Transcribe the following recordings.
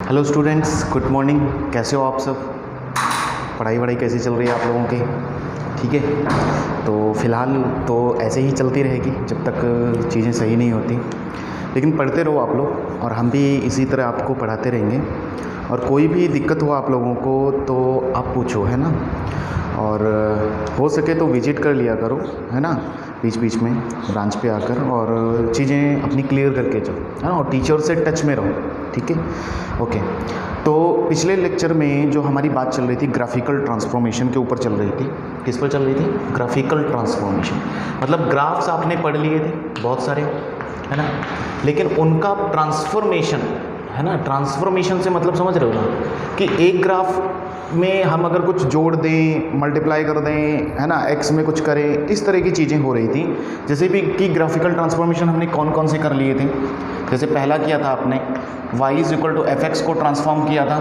Hello students, good morning. कैसे हो आप सब? पढ़ाई वढ़ाई कैसी चल रही है आप लोगों की? ठीक है। तो फ़िलहाल तो ऐसे ही चलती रहेगी जब तक चीज़ें सही नहीं होती, लेकिन पढ़ते रहो आप लोग और हम भी इसी तरह आपको पढ़ाते रहेंगे। और कोई भी दिक्कत हो आप लोगों को तो आप पूछो, है ना। और हो सके तो विजिट कर लिया करो, है ना, बीच बीच में ब्रांच पे आकर, और चीज़ें अपनी क्लियर करके जाओ, है ना। और टीचर से टच में रहो, ठीक है। ओके। तो पिछले लेक्चर में जो हमारी बात चल रही थी ग्राफिकल ट्रांसफॉर्मेशन के ऊपर चल रही थी। किस पर चल रही थी? Graphical transformation. मतलब ग्राफ्स आपने पढ़ लिए थे बहुत सारे, है ना, लेकिन उनका ट्रांसफॉर्मेशन, है ना, ट्रांसफॉर्मेशन से मतलब समझ रहे हो ना, कि एक ग्राफ में हम अगर कुछ जोड़ दें, मल्टीप्लाई कर दें, है ना, एक्स में कुछ करें, इस तरह की चीज़ें हो रही थी। जैसे भी कि ग्राफिकल ट्रांसफॉर्मेशन हमने कौन कौन से कर लिए थे। जैसे पहला किया था आपने y is equal to F X को ट्रांसफॉर्म किया था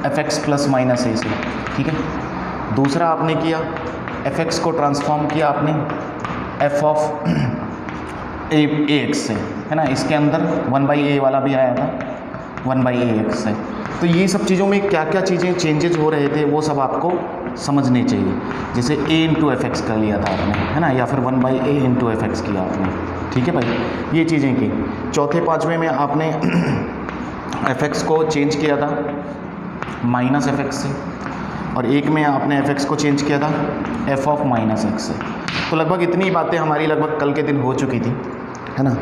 F X plus minus A से, ठीक है। दूसरा आपने किया एफ एक्स को ट्रांसफॉर्म किया आपने एफ ऑफ ए एक्स से, है ना। इसके अंदर 1/a वाला भी आया था, 1/ax से। तो ये सब चीज़ों में क्या क्या चीज़ें चेंजेस हो रहे थे वो सब आपको समझने चाहिए। जैसे a इंटू एफ एक्स कर लिया था आपने, है ना, या फिर 1/a इंटू एफ एक्स किया आपने, ठीक है भाई, ये चीज़ें की। चौथे पाँचवें में आपने एफ एक्स को चेंज किया था माइनस एफ एक्स से, और एक में आपने एफ एक्स को चेंज किया था एफ ऑफ माइनस एक्स से। तो लगभग इतनी बातें हमारी लगभग कल के दिन हो चुकी थी, है ना।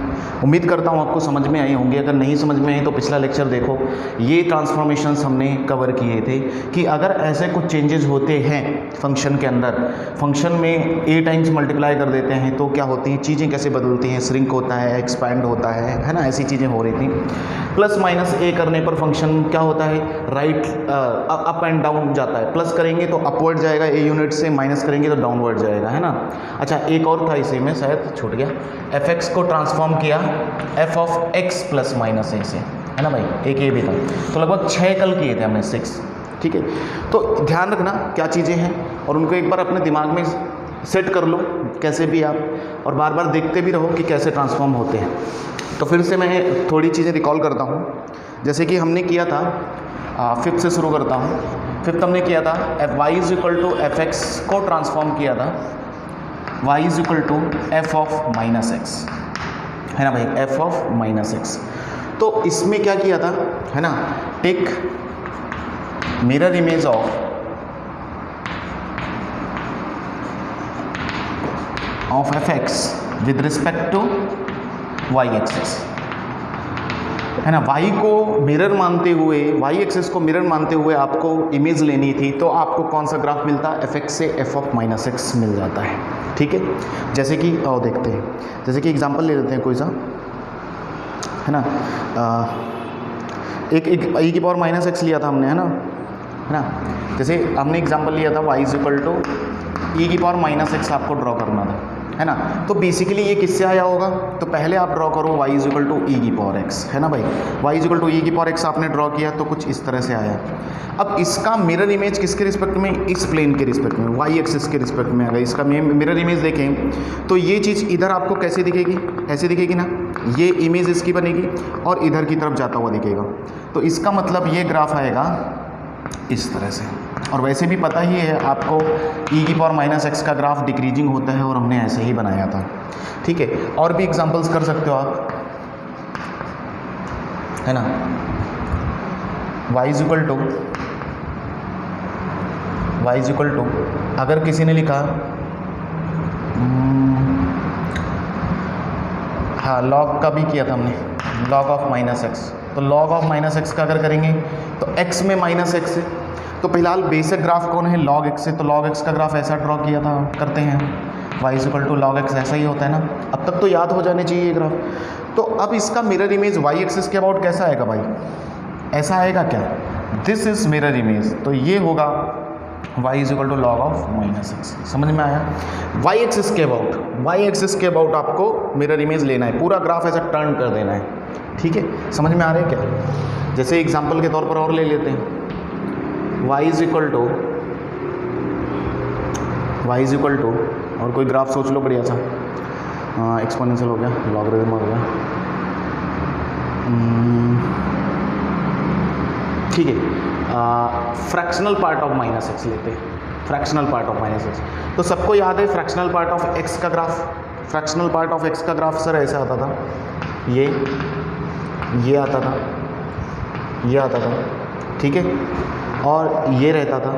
उम्मीद करता हूँ आपको समझ में आई होंगी। अगर नहीं समझ में आई तो पिछला लेक्चर देखो, ये ट्रांसफॉर्मेशंस हमने कवर किए थे कि अगर ऐसे कुछ चेंजेस होते हैं फंक्शन के अंदर, फंक्शन में a टाइम्स मल्टीप्लाई कर देते हैं तो क्या होती हैं चीज़ें, कैसे बदलती हैं, श्रिंक होता है, एक्सपैंड होता है ना, ऐसी चीज़ें हो रही थी। प्लस माइनस a करने पर फंक्शन क्या होता है, राइट अप एंड डाउन जाता है। प्लस करेंगे तो अपवर्ड जाएगा a यूनिट से, माइनस करेंगे तो डाउनवर्ड जाएगा, है ना। अच्छा, एक और था इसी में, शायद छूट गया, एफ एक्स को ट्रांसफॉर्म किया F of X plus minus A से, है ना भाई, एक ये भी था। तो लगभग 6 कल किए थे हमने, 6, ठीक है। तो ध्यान रखना क्या चीज़ें हैं और उनको एक बार अपने दिमाग में सेट कर लो कैसे भी आप, और बार बार देखते भी रहो कि कैसे ट्रांसफॉर्म होते हैं। तो फिर से मैं थोड़ी चीज़ें रिकॉल करता हूँ। जैसे कि हमने किया था, फिफ्थ से शुरू करता हूँ। फिफ्थ हमने किया था F Y is equal to F X को ट्रांसफॉर्म किया था y is equal to F of minus X, है ना भाई, एफ ऑफ माइनस एक्स। तो इसमें क्या किया था, है ना, take mirror image of F X with respect to Y axis, है ना। y को मिरर मानते हुए, y एक्सिस को मिरर मानते हुए आपको इमेज लेनी थी, तो आपको कौन सा ग्राफ मिलता है, एफ एक्स से एफ ऑफ माइनस एक्स मिल जाता है, ठीक है। जैसे कि आओ देखते हैं, जैसे कि एग्जांपल ले लेते हैं कोई सा, है ना। एक e की पावर माइनस एक्स लिया था हमने, है ना। जैसे हमने एग्जांपल लिया था y is equal to e की पावर माइनस एक्स आपको ड्रॉ करना था, है ना। तो बेसिकली ये किससे आया होगा, तो पहले आप ड्रॉ करो y इज इक्वल टू ई की पावर एक्स, है ना भाई। y इज इक्वल टू ई की पावर एक्स आपने ड्रॉ किया तो कुछ इस तरह से आया। अब इसका मिरर इमेज किसके रिस्पेक्ट में, इस प्लेन के रिस्पेक्ट में, y एक्सिस के रिस्पेक्ट में। अगर इसका मिरर इमेज देखें तो ये चीज़ इधर आपको कैसे दिखेगी, ऐसे दिखेगी ना, ये इमेज इसकी बनेगी और इधर की तरफ जाता हुआ दिखेगा। तो इसका मतलब ये ग्राफ आएगा इस तरह से। और वैसे भी पता ही है आपको e की पावर माइनस एक्स का ग्राफ डिक्रीजिंग होता है, और हमने ऐसे ही बनाया था, ठीक है। और भी एग्जांपल्स कर सकते हो आप, है ना। y इज इक्वल टू अगर किसी ने लिखा हाँ, लॉग का भी किया था हमने, लॉग ऑफ माइनस एक्स। तो लॉग ऑफ माइनस एक्स का अगर करेंगे तो x में माइनस एक्स है, तो फिलहाल बेसिक ग्राफ कौन है, लॉग एक्स है। तो लॉग एक्स का ग्राफ ऐसा ड्रॉ किया था, करते हैं y is equal to log X, ऐसा ही होता है ना। अब तक तो याद हो जाने चाहिए ये ग्राफ। तो अब इसका मिरर इमेज y एक्सिस के अबाउट कैसा आएगा भाई, ऐसा आएगा क्या, दिस इज मिरर इमेज। तो ये होगा y is equal to log of minus X. समझ में आया। y एक्सिस के अबाउट आपको मिरर इमेज लेना है, पूरा ग्राफ ऐसा टर्न कर देना है, ठीक है। समझ में आ रहा है क्या। जैसे एग्जाम्पल के तौर पर और ले लेते हैं, y इज इक्वल टू और कोई ग्राफ सोच लो बढ़िया सा, एक्सपोनेंशियल हो गया, लॉगरिथम हो गया, ठीक है, fractional part of minus x लेते हैं, fractional part of minus x. तो सबको याद है फ्रैक्शनल पार्ट ऑफ एक्स का graph, fractional part of x का ग्राफ सर ऐसा आता था, ये आता था, ये आता था, ठीक है, और ये रहता था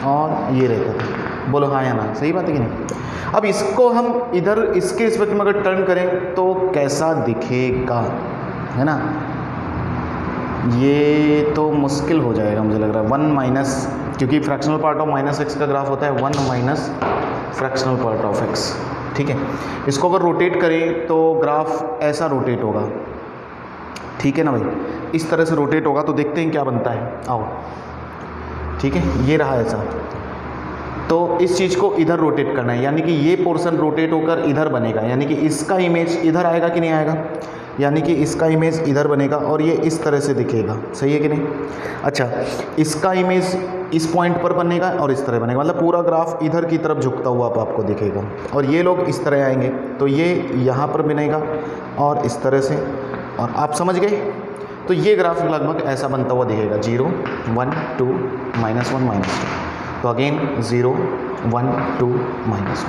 और ये रहता था। बोलो हाँ या ना, सही बात है कि नहीं। अब इसको हम इधर इसके रिस्पेक्ट में अगर टर्न करें तो कैसा दिखेगा, है ना। ये तो मुश्किल हो जाएगा मुझे लग रहा है, 1 माइनस, क्योंकि fractional part of minus x का ग्राफ होता है 1 minus fractional part of x, ठीक है। इसको अगर रोटेट करें तो ग्राफ ऐसा रोटेट होगा, ठीक है ना भाई, इस तरह से रोटेट होगा। तो देखते हैं क्या बनता है, आओ, ठीक है, ये रहा ऐसा। तो इस चीज़ को इधर रोटेट करना है, यानी कि ये पोर्शन रोटेट होकर इधर बनेगा, यानी कि इसका इमेज इधर आएगा कि नहीं आएगा, यानी कि इसका इमेज इधर बनेगा और ये इस तरह से दिखेगा, सही है कि नहीं। अच्छा, इसका इमेज इस पॉइंट पर बनेगा और इस तरह बनेगा, मतलब पूरा ग्राफ इधर की तरफ झुकता हुआ आपको दिखेगा। और ये लोग इस तरह आएंगे तो ये यहाँ पर बनेगा और इस तरह से, और आप समझ गए। तो ये ग्राफ लगभग ऐसा बनता हुआ दिखेगा, 0 1 2 -1 -2, तो अगेन 0 1 2 -1।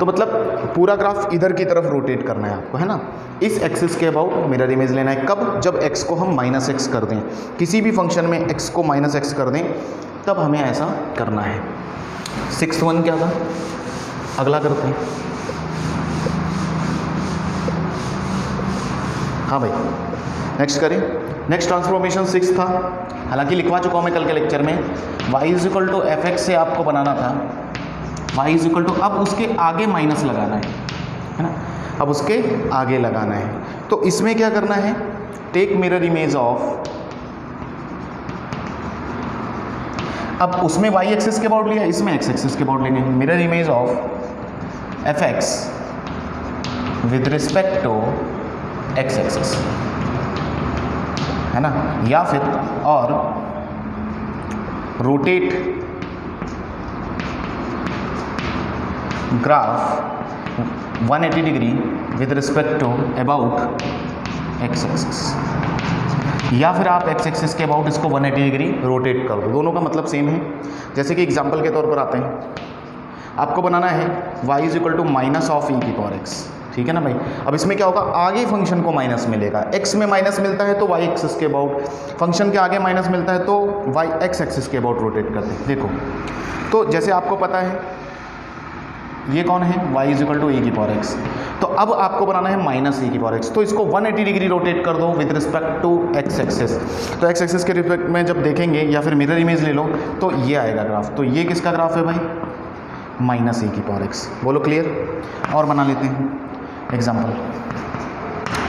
तो मतलब पूरा ग्राफ इधर की तरफ रोटेट करना है आपको, है ना। इस एक्सिस के अबाउट मिरर इमेज लेना है, कब, जब x को हम -x कर दें, किसी भी फंक्शन में x को -x कर दें तब हमें ऐसा करना है। 6th वन क्या था, अगला करते हैं। हाँ भाई, नेक्स्ट करें। नेक्स्ट ट्रांसफॉर्मेशन 6 था, हालांकि लिखवा चुका हूँ मैं कल के लेक्चर में। y = fx से आपको बनाना था, y = अब उसके आगे माइनस लगाना है ना, अब उसके आगे लगाना है। तो इसमें क्या करना है, टेक मिरर इमेज ऑफ, अब उसमें y एक्सिस के अबाउट लिया, इसमें x एक्सिस के अबाउट लेंगे। Mirror image of fx with respect to x axis, है ना, या फिर और rotate graph 180 degree with respect to about x axis, या फिर आप x एक्सिस के अबाउट इसको 180 डिग्री रोटेट कर दो। दोनों का मतलब सेम है। जैसे कि एग्जांपल के तौर पर आते हैं, आपको बनाना है y = -e⁴x, ठीक है ना भाई। अब इसमें क्या होगा, आगे फंक्शन को माइनस मिलेगा, x में माइनस मिलता है तो y एक्सिस के अबाउट, फंक्शन के आगे माइनस मिलता है तो y x एक्सिस के अबाउट रोटेट करते हैं। देखो, तो जैसे आपको पता है ये कौन है, y = e⁴x, तो अब आपको बनाना है -e⁴x, तो इसको 180 डिग्री रोटेट कर दो with respect to x axis. तो x एक्सिस के रिस्पेक्ट में जब देखेंगे, या फिर मिरर इमेज ले लो, तो ये आएगा ग्राफ। तो ये किसका ग्राफ है भाई, -e⁴x। बोलो क्लियर। और बना लेते हैं एग्जाम्पल,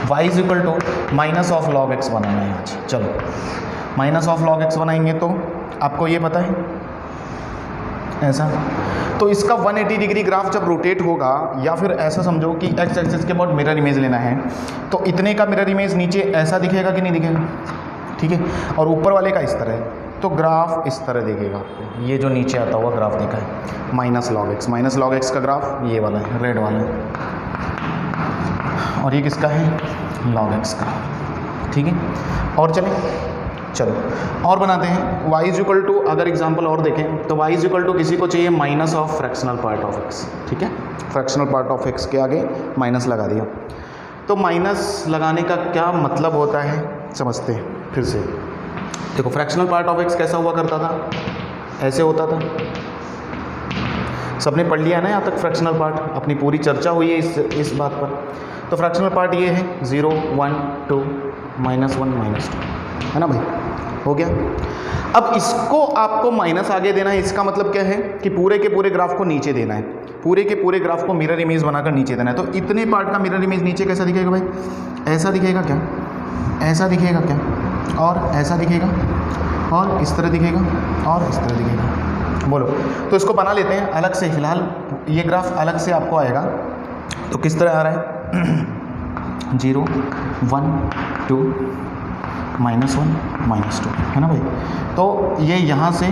y = -log x बनाना है आज। चलो, -log x बनाएंगे तो आपको ये पता है ऐसा, तो इसका 180 डिग्री ग्राफ जब रोटेट होगा, या फिर ऐसा समझो कि x एक्सिस के अबाउट मिरर इमेज लेना है, तो इतने का मिरर इमेज नीचे ऐसा दिखेगा कि नहीं दिखेगा, ठीक है, और ऊपर वाले का इस तरह, तो ग्राफ इस तरह दिखेगा आपको। ये जो नीचे आता हुआ ग्राफ दिखा है -log x का ग्राफ ये वाला है, रेड वाला है, और ये किसका है, log x का, ठीक है। और चलो और बनाते हैं। y अगर एग्जांपल और देखें तो y किसी को चाहिए minus of fractional part of x, ठीक है, फ्रैक्शनल पार्ट ऑफ x के आगे माइनस लगा दिया। तो माइनस लगाने का क्या मतलब होता है समझते हैं फिर से। देखो, फ्रैक्शनल पार्ट ऑफ x कैसा हुआ करता था, ऐसे होता था, सबने पढ़ लिया ना यहाँ तक फ्रैक्शनल पार्ट, अपनी पूरी चर्चा हुई है इस बात पर। तो फ्रैक्शनल पार्ट ये है 0 1 2 -1 -2, है ना भाई, हो गया। अब इसको आपको माइनस आगे देना है, इसका मतलब क्या है कि पूरे के पूरे ग्राफ को नीचे देना है, पूरे के पूरे ग्राफ को मिरर इमेज बनाकर नीचे देना है। तो इतने पार्ट का मिरर इमेज नीचे कैसा दिखेगा भाई, ऐसा दिखेगा क्या, ऐसा दिखेगा क्या, और ऐसा दिखेगा, और इस तरह दिखेगा, और इस तरह दिखेगा। बोलो, तो इसको बना लेते हैं अलग से। फिलहाल ये ग्राफ अलग से आपको आएगा, तो किस तरह आ रहा है 0 1 2 -1 -2, है ना भाई। तो ये यहाँ से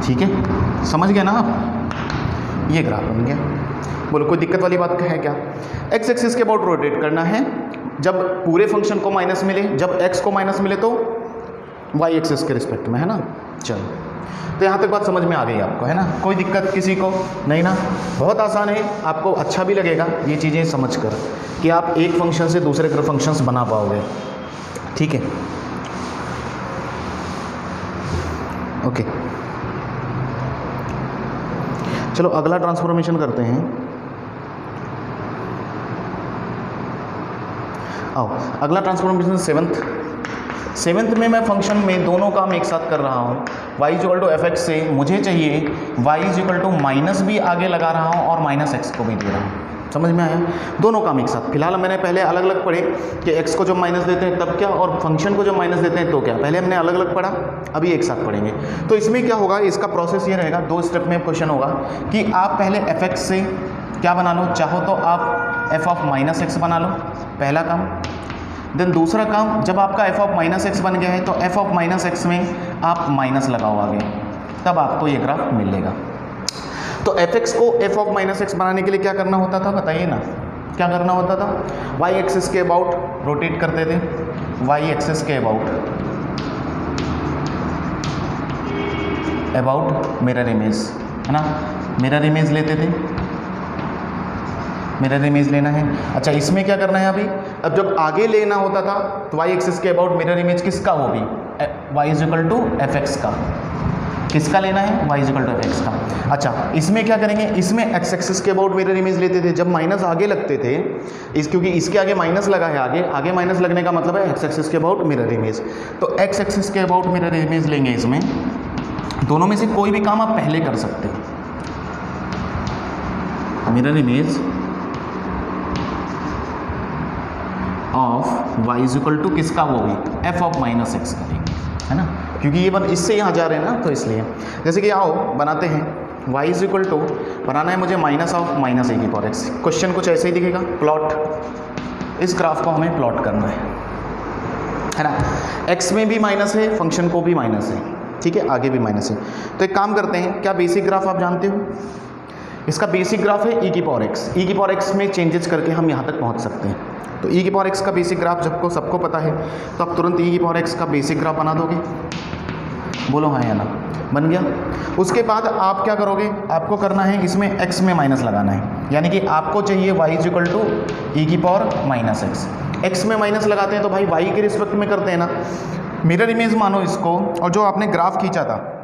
ठीक है, समझ गए ना आप, ये ग्राफ बन गया। बोलो कोई दिक्कत वाली बात है क्या? एक्स एक्सिस के अबाउट रोटेट करना है, जब पूरे फंक्शन को माइनस मिले, जब एक्स को माइनस मिले तो वाई एक्सिस के रिस्पेक्ट में, है ना। चलो, तो यहाँ तक बात समझ में आ गई आपको, है ना। कोई दिक्कत किसी को नहीं ना? बहुत आसान है, आपको अच्छा भी लगेगा ये चीज़ें समझकर कि आप एक फंक्शन से दूसरे तरफ फंक्शंस बना पाओगे, ठीक है। ओके, चलो अगला ट्रांसफॉर्मेशन करते हैं। आओ, अगला ट्रांसफॉर्मेशन सेवन्थ में मैं फंक्शन में दोनों काम एक साथ कर रहा हूँ। y equal to F x से मुझे चाहिए y इक्वल टू माइनस भी आगे लगा रहा हूँ और माइनस एक्स को भी दे रहा हूँ। समझ में आया? दोनों काम एक साथ। फिलहाल मैंने पहले अलग अलग पढ़े कि x को जब माइनस देते हैं तब क्या, और फंक्शन को जब माइनस देते हैं तो क्या। पहले हमने अलग अलग पढ़ा, अभी एक साथ पढ़ेंगे। तो इसमें क्या होगा, इसका प्रोसेस ये रहेगा, 2 स्टेप में क्वेश्चन होगा कि आप पहले एफ एक्स से क्या बना लो, चाहो तो आप एफ ऑफ माइनस एक्स बना लो, पहला काम। देन दूसरा काम, जब आपका एफ ऑफ माइनस एक्स बन गया है तो एफ ऑफ माइनस एक्स में आप माइनस लगाओ आगे, तब आपको ये ग्राफ मिलेगा। तो एफ एक्स को एफ ऑफ माइनस एक्स बनाने के लिए क्या करना होता था, बताइए ना, क्या करना होता था? वाई एक्सिस के अबाउट रोटेट करते थे, वाई एक्सिस के अबाउट मिरर इमेज, है ना, मिरर इमेज लेते थे, मिरर इमेज लेना है। अच्छा, इसमें क्या करना है अभी, अब जब आगे लेना होता था तो वाई एक्सिस के अबाउट मिरर इमेज किसका, वो भी Y is equal to F X का, किसका लेना है, Y is equal to F X का। अच्छा, इसमें क्या करेंगे, इसमें एक्स एक्सिस के अबाउट मिरर इमेज लेते थे, जब माइनस आगे लगते थे, क्योंकि इसके आगे माइनस लगा है, आगे माइनस लगने का मतलब है एक्स एक्सिस के अबाउट मिरर इमेज। तो एक्स एक्सिस के अबाउट मिरर इमेज लेंगे, इसमें दोनों में से कोई भी काम आप पहले कर सकते हो। Mirror image of Y is equal to किसका, वो भी एफ ऑफ माइनस एक्स करेंगे, है ना, क्योंकि ये इससे यहाँ जा रहे हैं ना, तो इसलिए। जैसे कि आओ बनाते हैं, वाई इज इक्वल टू बनाना है मुझे माइनस ऑफ माइनस ए की पावर एक्स। क्वेश्चन कुछ ऐसे ही दिखेगा, प्लॉट, इस ग्राफ को हमें प्लॉट करना है ना। एक्स में भी माइनस है, फंक्शन को भी माइनस है, ठीक है, आगे भी माइनस है। तो एक काम करते हैं, क्या बेसिक ग्राफ आप जानते हो? इसका बेसिक ग्राफ है ई की पावर एक्स। ई की पावर एक्स में चेंजेस करके हम यहाँ तक पहुँच सकते हैं। तो ई की पावर एक्स का बेसिक ग्राफ सबको पता है, तो आप तुरंत ई की पावर एक्स का बेसिक ग्राफ बना दोगे। बोलो हाँ या ना, बन गया। उसके बाद आप क्या करोगे, आपको करना है इसमें एक्स में माइनस लगाना है, यानी कि आपको चाहिए वाई इज इक्वल टू ई की पावर माइनस एक्स। एक्स में माइनस लगाते हैं तो भाई वाई के रिस्पेक्ट में करते हैं ना, मिरर इमेज मानो इसको, और जो आपने ग्राफ खींचा था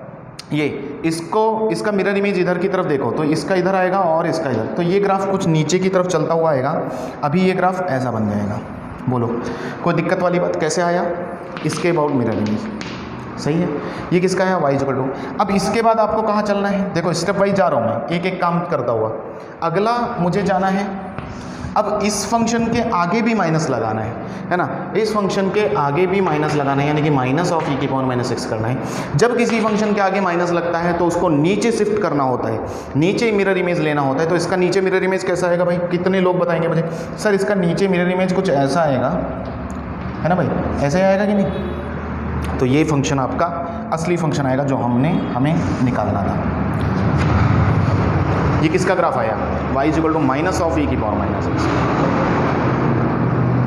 ये, इसका मिरर इमेज इधर की तरफ देखो, तो इसका इधर आएगा और इसका इधर, तो ये ग्राफ कुछ नीचे की तरफ चलता हुआ आएगा। अभी ये ग्राफ ऐसा बन जाएगा। बोलो कोई दिक्कत वाली बात, कैसे आया, इसके अबाउट मिरर इमेज, सही है। ये किसका है, वाई इक्वल टू। अब इसके बाद आपको कहाँ चलना है, देखो स्टेप वाइज जा रहा हूँ मैं, एक एक काम करता हुआ। अगला मुझे जाना है, अब इस फंक्शन के आगे भी माइनस लगाना है ना, इस फंक्शन के आगे भी माइनस लगाना है, यानी कि माइनस ऑफ ई की पावर माइनस एक्स करना है। जब किसी फंक्शन के आगे माइनस लगता है तो उसको नीचे शिफ्ट करना होता है, नीचे मिरर इमेज लेना होता है। तो इसका नीचे मिरर इमेज कैसा आएगा भाई, कितने लोग बताएंगे मुझे, सर इसका नीचे मिरर इमेज कुछ ऐसा आएगा, है ना भाई, ऐसे ही आएगा कि नहीं। तो ये फंक्शन आपका असली फंक्शन आएगा जो हमें निकालना था। ये किसका ग्राफ आया, y is equal to minus of E की पावर माइनस एक्स।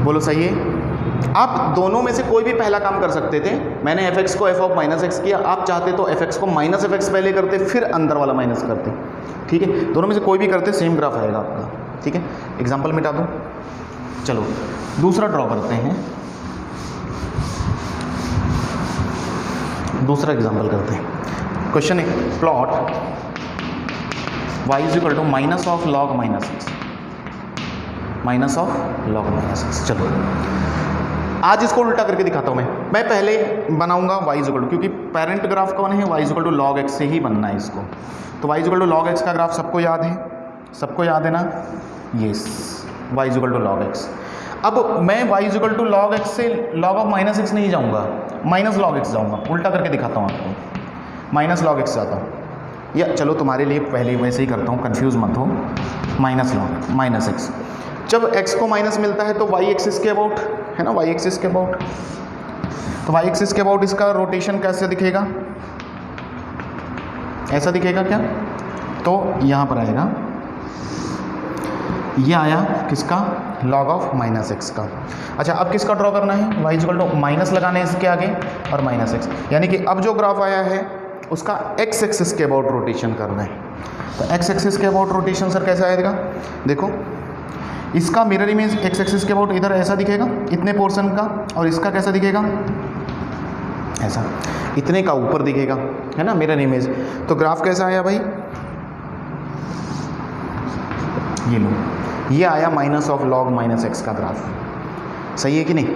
बोलो सही है। आप दोनों में से कोई भी पहला काम कर सकते थे। मैंने एफ एक्स को एफ ऑफ माइनस एक्स किया, आप चाहते तो एफ एक्स को माइनस एफ एक्स पहले करते, फिर अंदर वाला माइनस करते, ठीक है। दोनों में से कोई भी करते, सेम ग्राफ आएगा आपका, ठीक है। एग्जाम्पल मिटा दूँ, चलो दूसरा ड्रॉ करते हैं, दूसरा एग्जाम्पल करते हैं। क्वेश्चन है, plot y is equal to minus of log minus X, minus of log minus X. चलो आज इसको उल्टा करके दिखाता हूँ मैं पहले बनाऊंगा y इज इक्वल टू, क्योंकि पेरेंट ग्राफ कौन है, y is equal to log X से ही बनना है इसको। तो y is equal to log X का ग्राफ सबको याद है, सबको याद है ना, yes, y is equal to log X. अब मैं y is equal to log X से लॉग ऑफ माइनस एक्स नहीं जाऊँगा, माइनस लॉग एक्स जाऊँगा। उल्टा करके दिखाता हूँ आपको, माइनस लॉग एक्स जाता हूँ, या चलो तुम्हारे लिए पहले वैसे ही करता हूँ, कंफ्यूज मत हो। माइनस लॉग माइनस एक्स, जब x को माइनस मिलता है तो y एक्सिस के अबाउट, है ना, y एक्सिस के अबाउट। तो y एक्सिस के अबाउट इसका रोटेशन कैसे दिखेगा, ऐसा दिखेगा क्या, तो यहाँ पर आएगा ये आया किसका, log ऑफ माइनस एक्स का। अच्छा अब किसका ड्रॉ करना है, y इक्वल टू माइनस लगाना है इसके आगे और माइनस एक्स, यानी कि अब जो ग्राफ आया है उसका x एक्सिस के अबाउट रोटेशन करना है। तो x एक्सिस के अबाउट रोटेशन सर कैसे आएगा, देखो इसका मिरर इमेज x एक्सिस के अबाउट इधर ऐसा दिखेगा इतने पोर्शन का, और इसका कैसा दिखेगा, ऐसा इतने का ऊपर दिखेगा, है ना मिरर इमेज। तो ग्राफ कैसा आया भाई, ये लो, ये आया minus of log minus x का ग्राफ। सही है कि नहीं,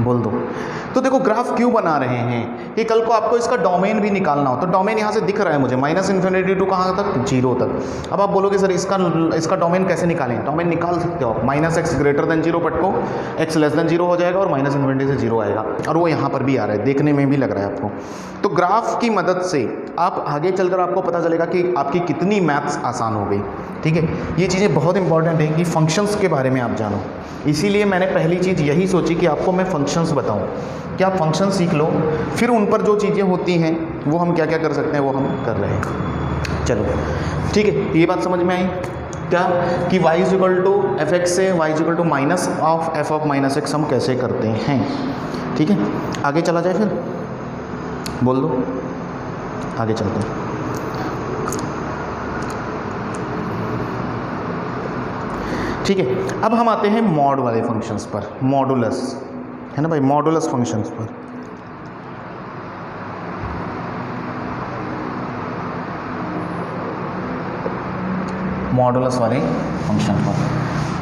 बोल दो। तो देखो ग्राफ क्यों बना रहे हैं कि कल को आपको इसका डोमेन भी निकालना हो। तो डोमेन यहाँ से दिख रहा है मुझे माइनस इन्फिनिटी टू कहाँ तक, 0 तक। अब आप बोलोगे सर इसका डोमेन कैसे निकालें, डोमेन निकाल सकते हो आप, माइनस एक्स ग्रेटर देन 0 पटको एक्स लेस देन 0 हो जाएगा और माइनस इन्फिनिटी से 0 आएगा, और वो यहाँ पर भी आ रहा है, देखने में भी लग रहा है आपको। तो ग्राफ की मदद से आप आगे चलकर आपको पता चलेगा कि आपकी कितनी मैथ्स आसान हो गई। ठीक है, ये चीज़ें बहुत इंपॉर्टेंट है कि फंक्शंस के बारे में आप जानो। इसीलिए मैंने पहली चीज़ यही सोची कि आपको मैं फंक्शंस बताऊं, कि आप फंक्शन सीख लो, फिर उन पर जो चीज़ें होती हैं वो हम क्या क्या कर सकते हैं वो हम कर रहे हैं। चलो ठीक है, ये बात समझ में आई क्या, कि y is equal to F x से y is equal to minus of F of minus X हम कैसे करते हैं। ठीक है, आगे चला जाए, फिर बोल दो, आगे चलते हैं। ठीक है, अब हम आते हैं मॉड वाले फंक्शंस पर, मॉडुलस है ना भाई, मॉडुलस फंक्शंस पर। मॉडुलस वाले फंक्शन पर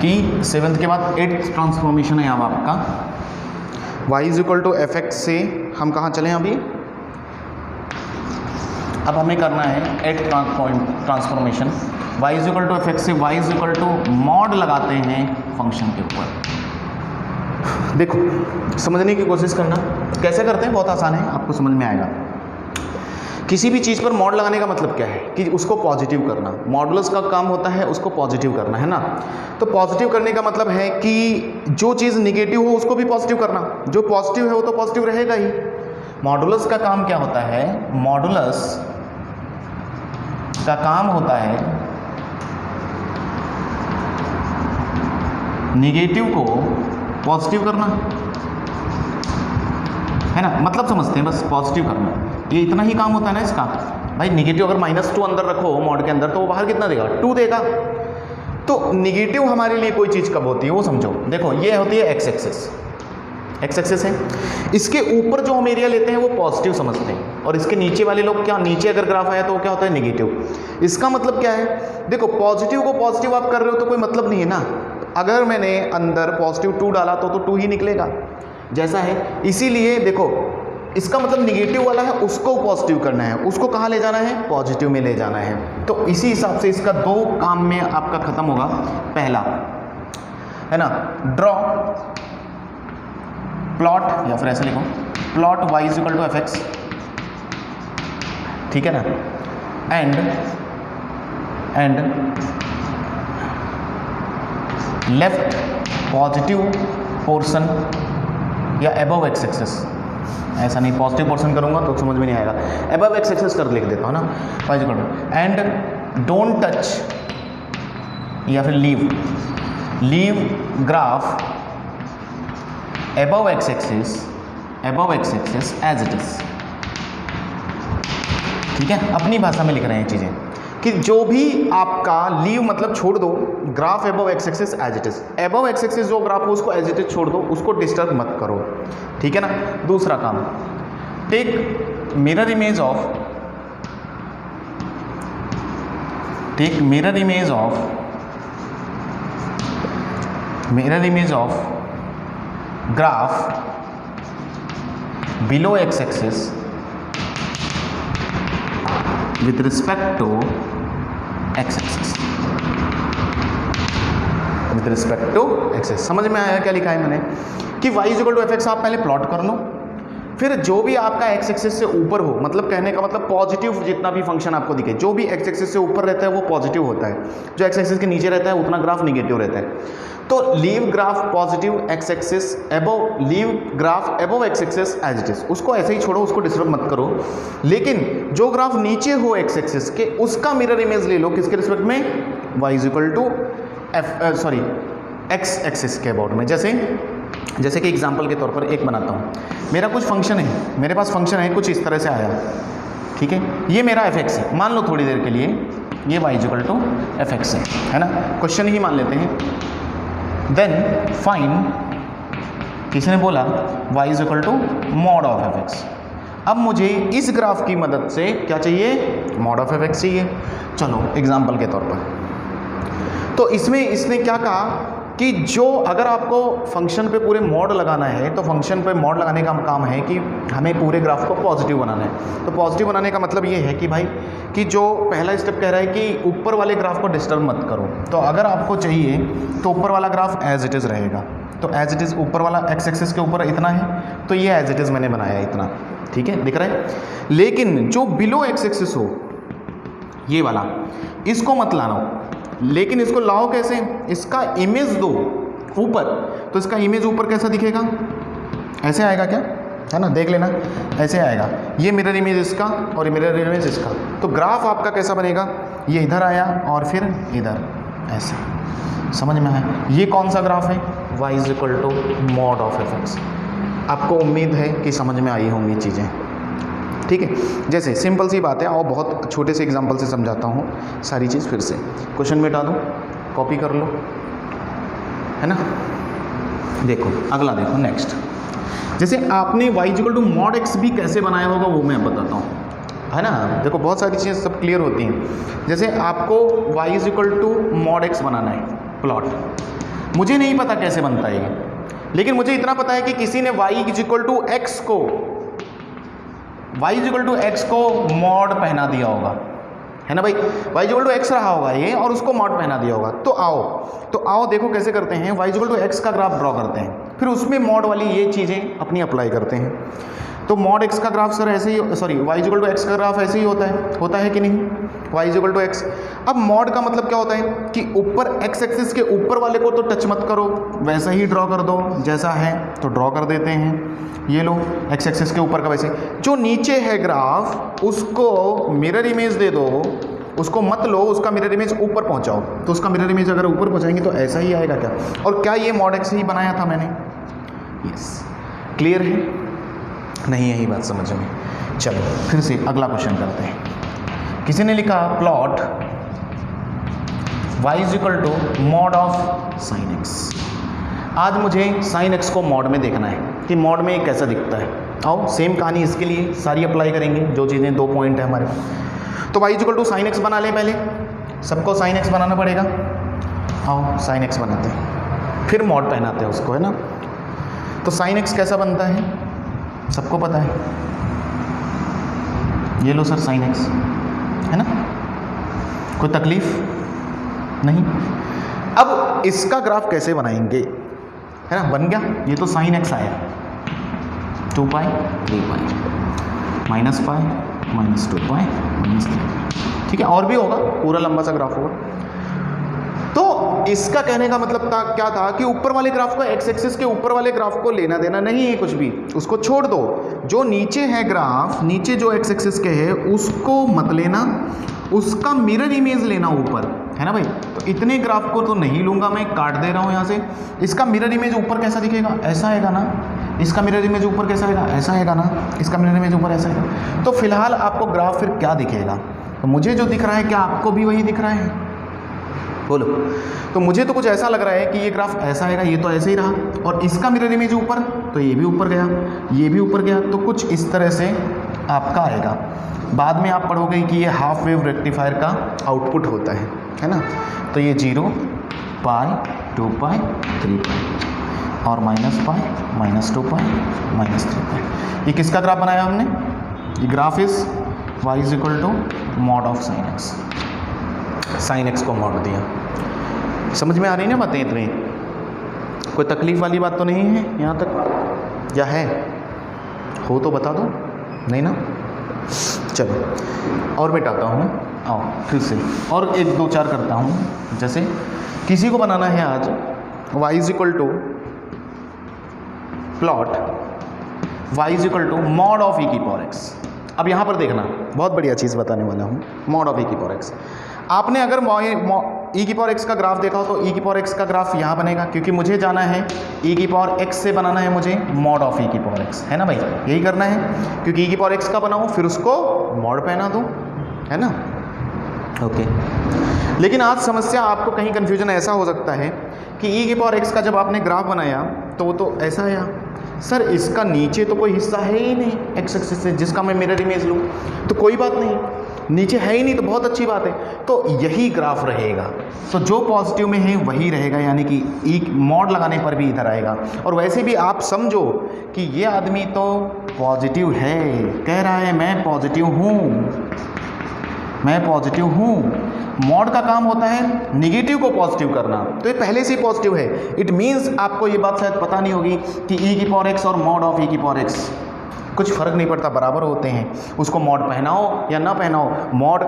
कि 7th के बाद 8th ट्रांसफॉर्मेशन है अब आपका, y is equal to F x से हम कहाँ चलें अभी, अब हमें करना है 8th transformation, y is equal to F x से y is equal to mod लगाते हैं फंक्शन के ऊपर। देखो समझने की कोशिश करना, कैसे करते हैं, बहुत आसान है, आपको समझ में आएगा। किसी भी चीज़ पर मॉड लगाने का मतलब क्या है कि उसको पॉजिटिव करना, मॉडुलस का काम होता है उसको पॉजिटिव करना, है ना। तो पॉजिटिव करने का मतलब है कि जो चीज़ निगेटिव हो उसको भी पॉजिटिव करना, जो पॉजिटिव है वो तो पॉजिटिव रहेगा ही। मॉडुलस का काम क्या होता है, मॉडुलस का काम होता है निगेटिव को पॉजिटिव करना, है ना, मतलब समझते हैं बस, पॉजिटिव करना, ये इतना ही काम होता है ना इसका। भाई निगेटिव अगर -2 अंदर रखो मॉड के अंदर तो वो बाहर कितना देगा, 2 देगा। तो निगेटिव हमारे लिए कोई चीज़ कब होती है वो समझो, देखो ये होती है एक्स एक्सिस, एक्स एक्सिस है, इसके ऊपर जो हम एरिया लेते हैं वो पॉजिटिव समझते हैं, और इसके नीचे वाले लोग क्या, नीचे अगर ग्राफ आया तो वो क्या होता है, निगेटिव। इसका मतलब क्या है, देखो पॉजिटिव को पॉजिटिव आप कर रहे हो तो कोई मतलब नहीं है ना, अगर मैंने अंदर पॉजिटिव 2 डाला तो 2 ही निकलेगा जैसा है। इसीलिए देखो इसका मतलब निगेटिव वाला है उसको पॉजिटिव करना है, उसको कहाँ ले जाना है, पॉजिटिव में ले जाना है। तो इसी हिसाब से इसका 2 काम में आपका खत्म होगा। पहला है ना, ड्रॉ प्लॉट, या फिर ऐसे लिखो plot y is equal to F x, ठीक है ना, एंड लेफ्ट पॉजिटिव पोर्शन या अबव एक्स एक्सिस, ऐसा नहीं पॉजिटिव पोर्शन करूंगा तो समझ में नहीं आएगा, अबव एक्स एक्सिस कर लिख देता हूँ ना, y is equal to, and don't touch या फिर leave graph above x axis as it is। ठीक है, अपनी भाषा में लिख रहे हैं चीज़ें कि जो भी आपका लीव मतलब छोड़ दो graph above x axis as it is, above x axis जो ग्राफ हो उसको as it is छोड़ दो, उसको डिस्टर्ब मत करो, ठीक है ना। दूसरा काम, take mirror image of graph below x axis with respect to x axis, with respect to x axis। समझ में आया क्या लिखा है मैंने, कि y is equal to F x आप पहले प्लॉट कर लो, फिर जो भी आपका x एक्सिस से ऊपर हो, मतलब कहने का मतलब पॉजिटिव जितना भी फंक्शन आपको दिखे, जो भी x एक्सिस से ऊपर रहता है वो पॉजिटिव होता है, जो x एक्सिस के नीचे रहता है उतना ग्राफ निगेटिव रहता है। तो leave graph positive x axis above, leave graph above x axis as it is, उसको ऐसे ही छोड़ो, उसको डिस्टर्ब मत करो। लेकिन जो ग्राफ नीचे हो x एक्सिस के उसका मिरर इमेज ले लो, किसके रिस्पेक्ट में, y is equal to x axis के अबाउट में। जैसे कि एग्जांपल के तौर पर एक बनाता हूँ, मेरा कुछ फंक्शन है, मेरे पास फंक्शन है कुछ इस तरह से आया, ठीक है, ये मेरा fx है, मान लो थोड़ी देर के लिए ये y = fx है ना, क्वेश्चन ही मान लेते हैं। देन फाइंड, किसी ने बोला y = mod of fx। अब मुझे इस ग्राफ की मदद से क्या चाहिए, mod of fx चाहिए। चलो एग्जांपल के तौर पर, तो इसमें इसने क्या कहा कि जो अगर आपको फंक्शन पे पूरे मॉड लगाना है तो फंक्शन पे मॉड लगाने का काम है कि हमें पूरे ग्राफ को पॉजिटिव बनाना है। तो पॉजिटिव बनाने का मतलब ये है कि भाई कि जो पहला स्टेप कह रहा है कि ऊपर वाले ग्राफ को डिस्टर्ब मत करो, तो अगर आपको चाहिए तो ऊपर वाला ग्राफ एज इट इज़ रहेगा। तो एज इट इज़ ऊपर वाला एक्स एक्सिस के ऊपर इतना है, तो ये एज इट इज़ मैंने बनाया इतना, ठीक है, दिख रहा है। लेकिन जो बिलो एक्स एक्सिस हो, ये वाला, इसको मत लाना। लेकिन इसको लाओ कैसे, इसका इमेज दो ऊपर, तो इसका इमेज ऊपर कैसा दिखेगा, ऐसे आएगा क्या, है ना, देख लेना, ऐसे आएगा। ये मिरर इमेज इसका और मिरर इमेज इसका, तो ग्राफ आपका कैसा बनेगा, ये इधर आया और फिर इधर, ऐसे, समझ में आया। ये कौन सा ग्राफ है, y = mod of fx। आपको उम्मीद है कि समझ में आई होंगी चीज़ें, ठीक है। जैसे सिंपल सी बात है, और बहुत छोटे से एग्जांपल से समझाता हूँ सारी चीज़ फिर से। क्वेश्चन मिटा दूँ, कॉपी कर लो, है ना। देखो अगला, देखो नेक्स्ट, जैसे आपने y = mod x भी कैसे बनाया होगा वो मैं बताता हूँ, है ना। देखो बहुत सारी चीज़ें सब क्लियर होती हैं। जैसे आपको y = mod x बनाना है प्लॉट, मुझे नहीं पता कैसे बनता है ये, लेकिन मुझे इतना पता है कि किसी ने y = x को मॉड पहना दिया होगा, है ना भाई, y = x रहा होगा ये और उसको मॉड पहना दिया होगा। तो आओ देखो कैसे करते हैं, y = x का ग्राफ ड्रॉ करते हैं, फिर उसमें मॉड वाली ये चीज़ें अपनी अप्लाई करते हैं। तो मॉड x का ग्राफ सर ऐसे ही, सॉरी y = x का ग्राफ ऐसे ही होता है कि नहीं, y = x। अब मॉड का मतलब क्या होता है कि ऊपर x एक्सिस के ऊपर वाले को तो टच मत करो, वैसा ही ड्रॉ कर दो जैसा है, तो ड्रॉ कर देते हैं। ये लो x एक्सिस के ऊपर का वैसे, जो नीचे है ग्राफ उसको मिरर इमेज दे दो, उसको मत लो, उसका मिरर इमेज ऊपर पहुंचाओ। तो उसका मिरर इमेज अगर ऊपर पहुंचाएंगे तो ऐसा ही आएगा क्या, और क्या ये मॉड x ही बनाया था मैंने, यस, क्लियर है, नहीं यही बात समझ में। चलो फिर से अगला क्वेश्चन करते हैं। किसी ने लिखा plot y = mod of sin x। आज मुझे sin x को मॉड में देखना है कि मॉड में कैसा दिखता है। आओ सेम कहानी इसके लिए सारी अप्लाई करेंगे, जो चीज़ें 2 पॉइंट है हमारे पास। तो y = sin x बना लें, पहले सबको sin x बनाना पड़ेगा। आओ sin x बनाते हैं, फिर मॉड पहनाते हैं उसको, है ना। तो sin x कैसा बनता है सबको पता है, ये लो सर sin x, है ना, कोई तकलीफ नहीं। अब इसका ग्राफ कैसे बनाएंगे, है ना, बन गया, ये तो sin x आया, 2π 3π -π -2π -3, ठीक है, और भी होगा, पूरा लंबा सा ग्राफ होगा। तो इसका कहने का मतलब क्या था कि ऊपर वाले ग्राफ को, एक्स एक्सिस के ऊपर वाले ग्राफ को लेना देना नहीं है कुछ भी, उसको छोड़ दो। जो नीचे है ग्राफ, नीचे जो एक्स एक्सिस के है उसको मत लेना, उसका मिरर इमेज लेना ऊपर, है ना भाई। तो इतने ग्राफ को तो नहीं लूंगा मैं, काट दे रहा हूँ यहाँ से। इसका मिरर इमेज ऊपर कैसा दिखेगा, ऐसा आएगा ना। इसका मिरर इमेज ऊपर कैसा आएगा, ऐसा आएगा ना। इसका मिरर इमेज ऊपर ऐसा आएगा। तो फिलहाल आपको ग्राफ फिर क्या दिखेगा, तो मुझे जो दिख रहा है क्या आपको भी वही दिख रहा है, बोलो। तो मुझे तो कुछ ऐसा लग रहा है कि ये ग्राफ ऐसा आएगा, ये तो ऐसे ही रहा, और इसका मिरर इमेज ऊपर, तो ये भी ऊपर गया, ये भी ऊपर गया, तो कुछ इस तरह से आपका आएगा। बाद में आप पढ़ोगे कि ये हाफ वेव रेक्टिफायर का आउटपुट होता है ना। तो ये 0 π 2π 3π और -π -2π -3π। ये किसका ग्राफ बनाया हमने, ये graph is y = mod of sin x। sin x को मॉड दिया, समझ में आ रही ना बातें इतनी, कोई तकलीफ वाली बात तो नहीं है यहाँ तक, या है, हो तो बता दो, नहीं ना। चलो और मिटाता हूँ, आओ फिर से और 1 2 4 करता हूँ। जैसे किसी को बनाना है आज y = plot y = mod of e⁻x। अब यहाँ पर देखना, बहुत बढ़िया चीज़ बताने वाला हूँ, mod of e⁻x। आपने अगर ई की पावर एक्स का ग्राफ देखा हो तो ई की पावर एक्स का ग्राफ यहाँ बनेगा, क्योंकि मुझे जाना है ई की पावर एक्स से बनाना है मुझे मॉड ऑफ ई की पावर एक्स, है ना भाई, यही करना है, क्योंकि ई की पावर एक्स का बनाऊँ फिर उसको मॉड पहना दूँ, है ना। ओके, लेकिन आज समस्या आपको कहीं कन्फ्यूजन ऐसा हो सकता है कि ई की पावर एक्स का जब आपने ग्राफ बनाया तो वो तो ऐसा आया, सर इसका नीचे तो कोई हिस्सा है ही नहीं एक्स एक्सिस से जिसका मैं मिरर इमेज लूँ, तो कोई बात नहीं, नीचे है ही नहीं तो बहुत अच्छी बात है, तो यही ग्राफ रहेगा, तो जो पॉजिटिव में है वही रहेगा, यानी कि ई मॉड लगाने पर भी इधर आएगा। और वैसे भी आप समझो कि ये आदमी तो पॉजिटिव है, कह रहा है मैं पॉजिटिव हूँ, मैं पॉजिटिव हूँ। मॉड का काम होता है निगेटिव को पॉजिटिव करना, तो ये पहले से ही पॉजिटिव है। इट मीन्स आपको ये बात शायद पता नहीं होगी कि ई की पावर एक्स और मॉड ऑफ ई की पावर एक्स कुछ फ़र्क नहीं पड़ता, बराबर होते हैं, उसको मॉड पहनाओ या ना पहनाओ, मॉड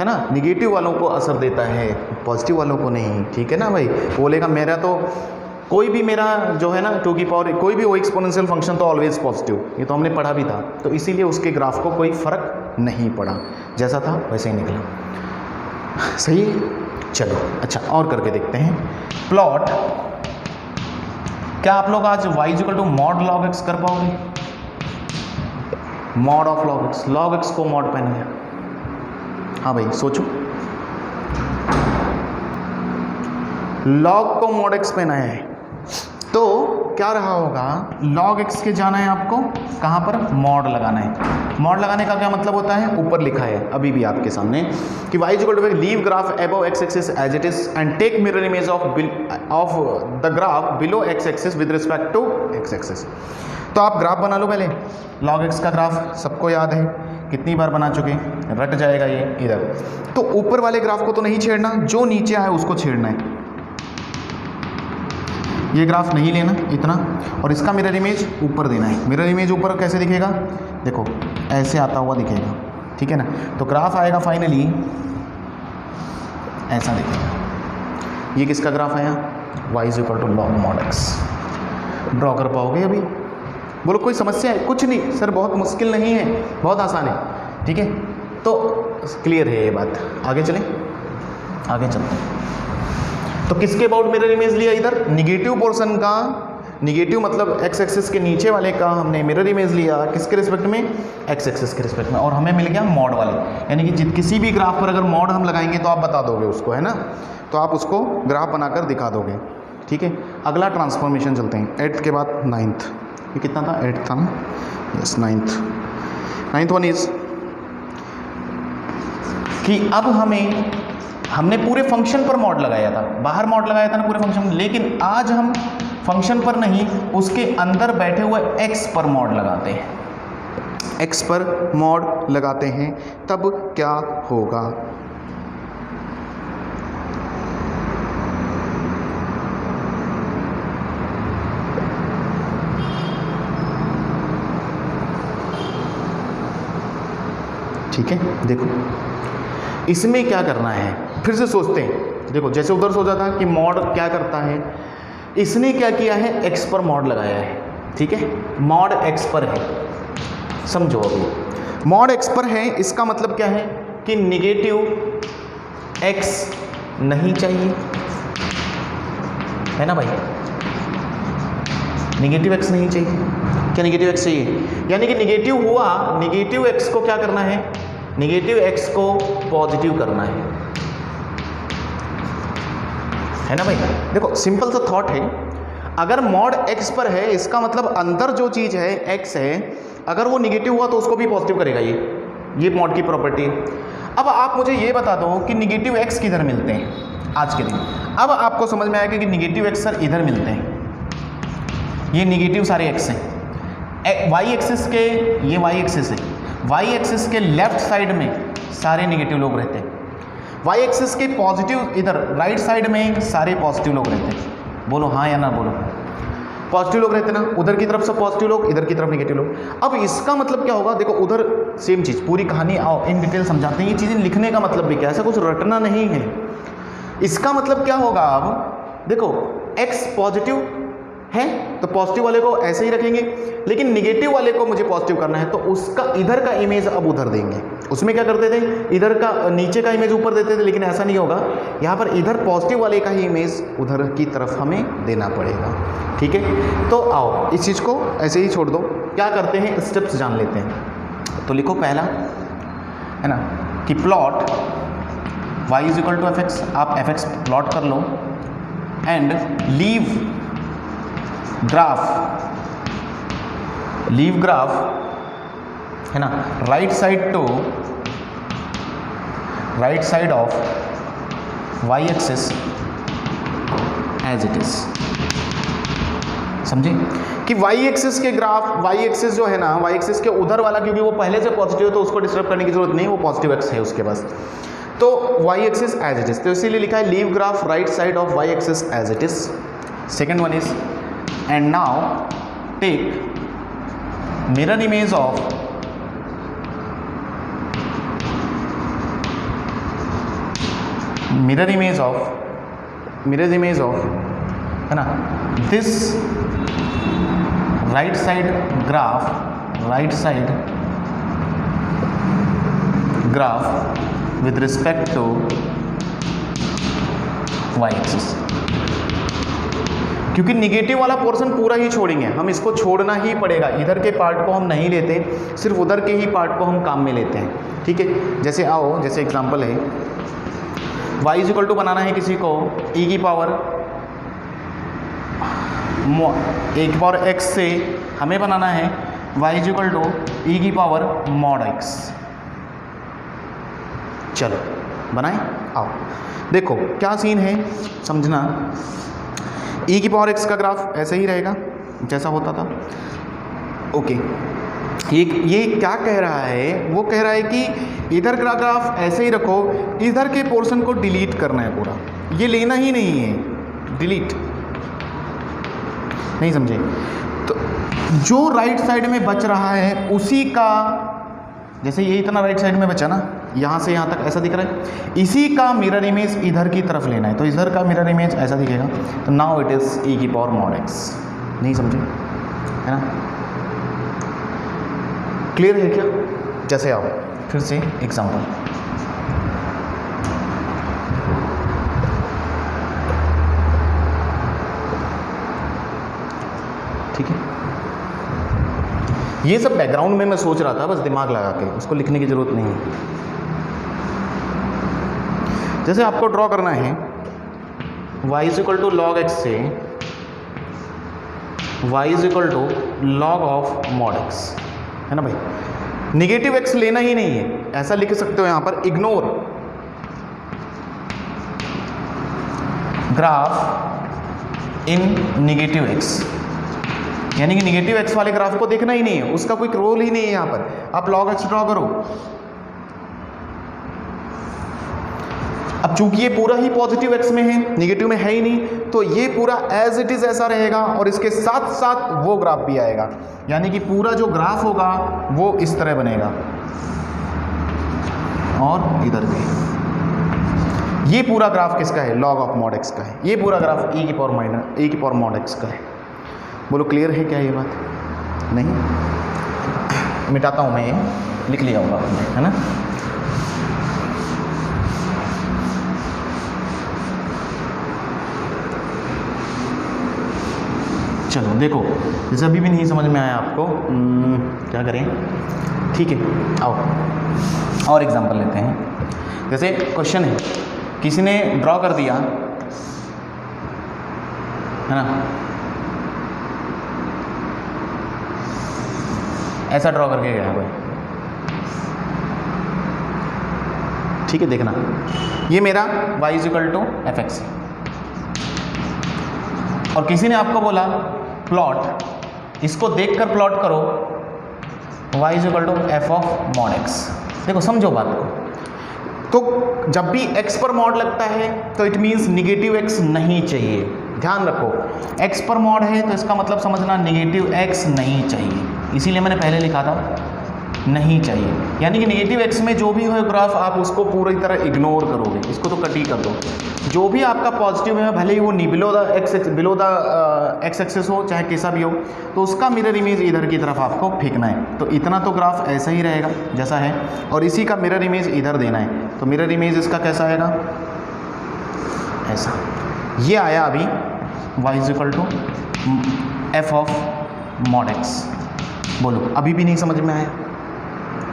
है ना निगेटिव वालों को असर देता है, पॉजिटिव वालों को नहीं, ठीक है ना भाई। बोलेगा मेरा तो कोई भी मेरा जो है ना टू की पावर कोई भी वो एक्सपोनेंशियल फंक्शन तो ऑलवेज पॉजिटिव, ये तो हमने पढ़ा भी था, तो इसीलिए उसके ग्राफ को कोई फ़र्क नहीं पड़ा, जैसा था वैसे ही निकला, सही है। चलो अच्छा और करके देखते हैं प्लॉट। क्या आप लोग आज y equal to mod log x कर पाओगे? मॉड ऑफ लॉग एक्स को मॉड पहना है, हाँ भाई सोचो, लॉग को मॉड एक्स पहना है तो क्या रहा होगा, लॉग एक्स के जाना है आपको कहाँ पर, मॉड लगाना है। मॉड लगाने का क्या मतलब होता है, ऊपर लिखा है अभी भी आपके सामने कि y equal to leave graph above x axis as it is and take mirror image of the graph below x axis with respect to x axis. तो आप ग्राफ बना लो पहले, लॉग एक्स का ग्राफ सबको याद है, कितनी बार बना चुके, रट जाएगा ये इधर। तो ऊपर वाले ग्राफ को तो नहीं छेड़ना, जो नीचे आए उसको छेड़ना है, ये ग्राफ नहीं लेना इतना, और इसका मिरर इमेज ऊपर देना है। मिरर इमेज ऊपर कैसे दिखेगा, देखो ऐसे आता हुआ दिखेगा, ठीक है ना। तो ग्राफ आएगा फाइनली ऐसा दिखेगा। ये किसका ग्राफ आया, y equal to log mod x. Draw कर पाओगे अभी? बोलो कोई समस्या है? कुछ नहीं सर, बहुत मुश्किल नहीं है, बहुत आसान है, ठीक है। तो क्लियर है ये बात, आगे चलें, आगे चलते हैं। तो किसके अबाउट मिरर इमेज लिया इधर, निगेटिव पोर्शन का, निगेटिव मतलब एक्स एक्सिस के नीचे वाले का हमने मिरर इमेज लिया, किसके रिस्पेक्ट में, एक्स एक्सिस के रिस्पेक्ट में, और हमें मिल गया मॉड वाले, यानी कि किसी भी ग्राफ पर अगर मॉड हम लगाएंगे तो आप बता दोगे उसको, है ना, तो आप उसको ग्राफ बनाकर दिखा दोगे, ठीक है। अगला ट्रांसफॉर्मेशन चलते हैं, 8th के बाद 9th, ये कितना था, 8th था ना, यस 9th वन इज कि अब हमने पूरे फंक्शन पर मॉड लगाया था, बाहर मॉड लगाया था ना पूरे फंक्शन, लेकिन आज हम फंक्शन पर नहीं, उसके अंदर बैठे हुए x पर मॉड लगाते हैं, x पर मॉड लगाते हैं, तब क्या होगा, ठीक है। देखो इसमें क्या करना है, फिर से सोचते हैं, देखो जैसे उधर सोचा था कि मॉड क्या करता है, इसने क्या किया है, x पर मॉड लगाया है, ठीक है, मॉड x पर है, समझो अभी मॉड x पर है, इसका मतलब क्या है कि निगेटिव x नहीं चाहिए, है ना भाई, निगेटिव x नहीं चाहिए, क्या निगेटिव x चाहिए, यानी कि निगेटिव हुआ, निगेटिव x को क्या करना है, निगेटिव x को पॉजिटिव करना है ना भाई। देखो सिंपल सा थॉट है, अगर मॉड x पर है इसका मतलब अंदर जो चीज़ है x है, अगर वो निगेटिव हुआ तो उसको भी पॉजिटिव करेगा, ये मॉड की प्रॉपर्टी है। अब आप मुझे ये बता दो कि निगेटिव x किधर मिलते हैं आज के दिन, अब आपको समझ में आएगा कि निगेटिव x सर इधर मिलते हैं, ये निगेटिव सारे x हैं, y एक्सिस के, ये y एक्सिस है, y एक्सिस के लेफ्ट साइड में सारे निगेटिव लोग रहते हैं, y एक्सिस के पॉजिटिव इधर राइट साइड में सारे पॉजिटिव लोग रहते हैं, बोलो हाँ या ना, बोलो पॉजिटिव लोग रहते हैं ना, उधर की तरफ सब पॉजिटिव लोग, इधर की तरफ निगेटिव लोग। अब इसका मतलब क्या होगा, देखो उधर सेम चीज़, पूरी कहानी आओ इन डिटेल समझाते हैं, ये चीज़ें लिखने का मतलब भी क्या है, ऐसा कुछ रटना नहीं है। इसका मतलब क्या होगा, अब देखो x पॉजिटिव है, तो पॉजिटिव वाले को ऐसे ही रखेंगे, लेकिन निगेटिव वाले को मुझे पॉजिटिव करना है तो उसका इधर का इमेज अब उधर देंगे। उसमें क्या करते थे, इधर का नीचे का इमेज ऊपर देते थे, लेकिन ऐसा नहीं होगा, यहाँ पर इधर पॉजिटिव वाले का ही इमेज उधर की तरफ हमें देना पड़ेगा। ठीक है, तो आओ इस चीज़ को ऐसे ही छोड़ दो, क्या करते हैं स्टेप्स जान लेते हैं। तो लिखो पहला है ना कि plot y is equal to F x, आप एफ एक्स प्लॉट कर लो एंड लीव ग्राफ है ना right side of y axis as it is. समझे कि y एक्सिस के ग्राफ, y एक्सिस जो है ना, y एक्सिस के उधर वाला, क्योंकि वो पहले से पॉजिटिव है तो उसको डिस्टर्ब करने की जरूरत नहीं, वो पॉजिटिव एक्स है उसके पास, तो y axis as it is, तो इसीलिए लिखा है leave graph right side of y axis as it is. Second one is and now take mirror image of है ना this right side graph with respect to y axis, क्योंकि negative वाला portion पूरा ही छोड़ेंगे हम, इसको छोड़ना ही पड़ेगा, इधर के पार्ट को हम नहीं लेते, सिर्फ उधर के ही पार्ट को हम काम में लेते हैं। ठीक है, जैसे आओ, जैसे एग्जांपल है y इज इक्वल टू बनाना है किसी को e की पावर x से हमें बनाना है y is equal to e की पावर mod x। चलो बनाएं, आओ देखो क्या सीन है समझना। e की पावर x का ग्राफ ऐसे ही रहेगा जैसा होता था। ओके, ये क्या कह रहा है, वो कह रहा है कि इधर का ग्राफ ऐसे ही रखो, इधर के पोर्शन को डिलीट करना है पूरा, ये लेना ही नहीं है, डिलीट। नहीं समझे? तो जो राइट साइड में बच रहा है उसी का, जैसे ये इतना राइट साइड में बचा ना, यहाँ से यहाँ तक ऐसा दिख रहा है, इसी का मिरर इमेज इधर की तरफ लेना है, तो इधर का मिरर इमेज ऐसा दिखेगा, तो नाउ इट इज e की पावर mod x। नहीं समझे? है ना? क्लियर है क्या? जैसे आओ फिर से एग्जांपल, ठीक है, ये सब बैकग्राउंड में मैं सोच रहा था, बस दिमाग लगा के, उसको लिखने की जरूरत नहीं है। जैसे आपको ड्रॉ करना है y is equal to log x से y is equal to log of mod x, है ना भाई? निगेटिव x लेना ही नहीं है, ऐसा लिख सकते हो यहाँ पर, इग्नोर ग्राफ इन निगेटिव x, यानी कि निगेटिव x वाले ग्राफ को देखना ही नहीं है, उसका कोई रोल ही नहीं है यहाँ पर। आप log x ड्रॉ करो, अब चूंकि ये पूरा ही पॉजिटिव x में है, निगेटिव में है ही नहीं, तो ये पूरा एज इट इज ऐसा रहेगा और इसके साथ साथ वो ग्राफ भी आएगा, यानी कि पूरा जो ग्राफ होगा वो इस तरह बनेगा और इधर भी। ये पूरा ग्राफ किसका है? लॉग ऑफ mod x का है। ये पूरा ग्राफ e की पावर mod x का है। बोलो क्लियर है क्या ये बात? नहीं, मिटाता हूँ मैं, ये लिख लिया होगा आपने, है ना? चलो देखो, जैसे अभी भी नहीं समझ में आया आपको, क्या करें? ठीक है, आओ और एग्जांपल लेते हैं। जैसे क्वेश्चन है, किसी ने ड्रॉ कर दिया, है ना, ऐसा ड्रॉ करके गया कोई, ठीक है, देखना, ये मेरा y is equal to F x, और किसी ने आपको बोला प्लॉट, इसको देखकर प्लॉट करो y is equal to F of mod x। देखो समझो बात को, तो जब भी x पर mod लगता है तो इट मीन्स निगेटिव x नहीं चाहिए, ध्यान रखो, x पर mod है तो इसका मतलब समझना निगेटिव x नहीं चाहिए, इसीलिए मैंने पहले लिखा था नहीं चाहिए। यानी कि नेगेटिव एक्स में जो भी हो ग्राफ आप उसको पूरी तरह इग्नोर करोगे, इसको तो कट ही कर दो। जो भी आपका पॉजिटिव है भले ही वो बिलो द एक्स एक्सेस हो चाहे कैसा भी हो, तो उसका मिरर इमेज इधर की तरफ आपको फेंकना है। तो इतना तो ग्राफ ऐसा ही रहेगा जैसा है, और इसी का मिरर इमेज इधर देना है। तो मिरर इमेज इसका कैसा आएगा, ऐसा। ये आया अभी y equal to F of mod x. बोलो अभी भी नहीं समझ में आया?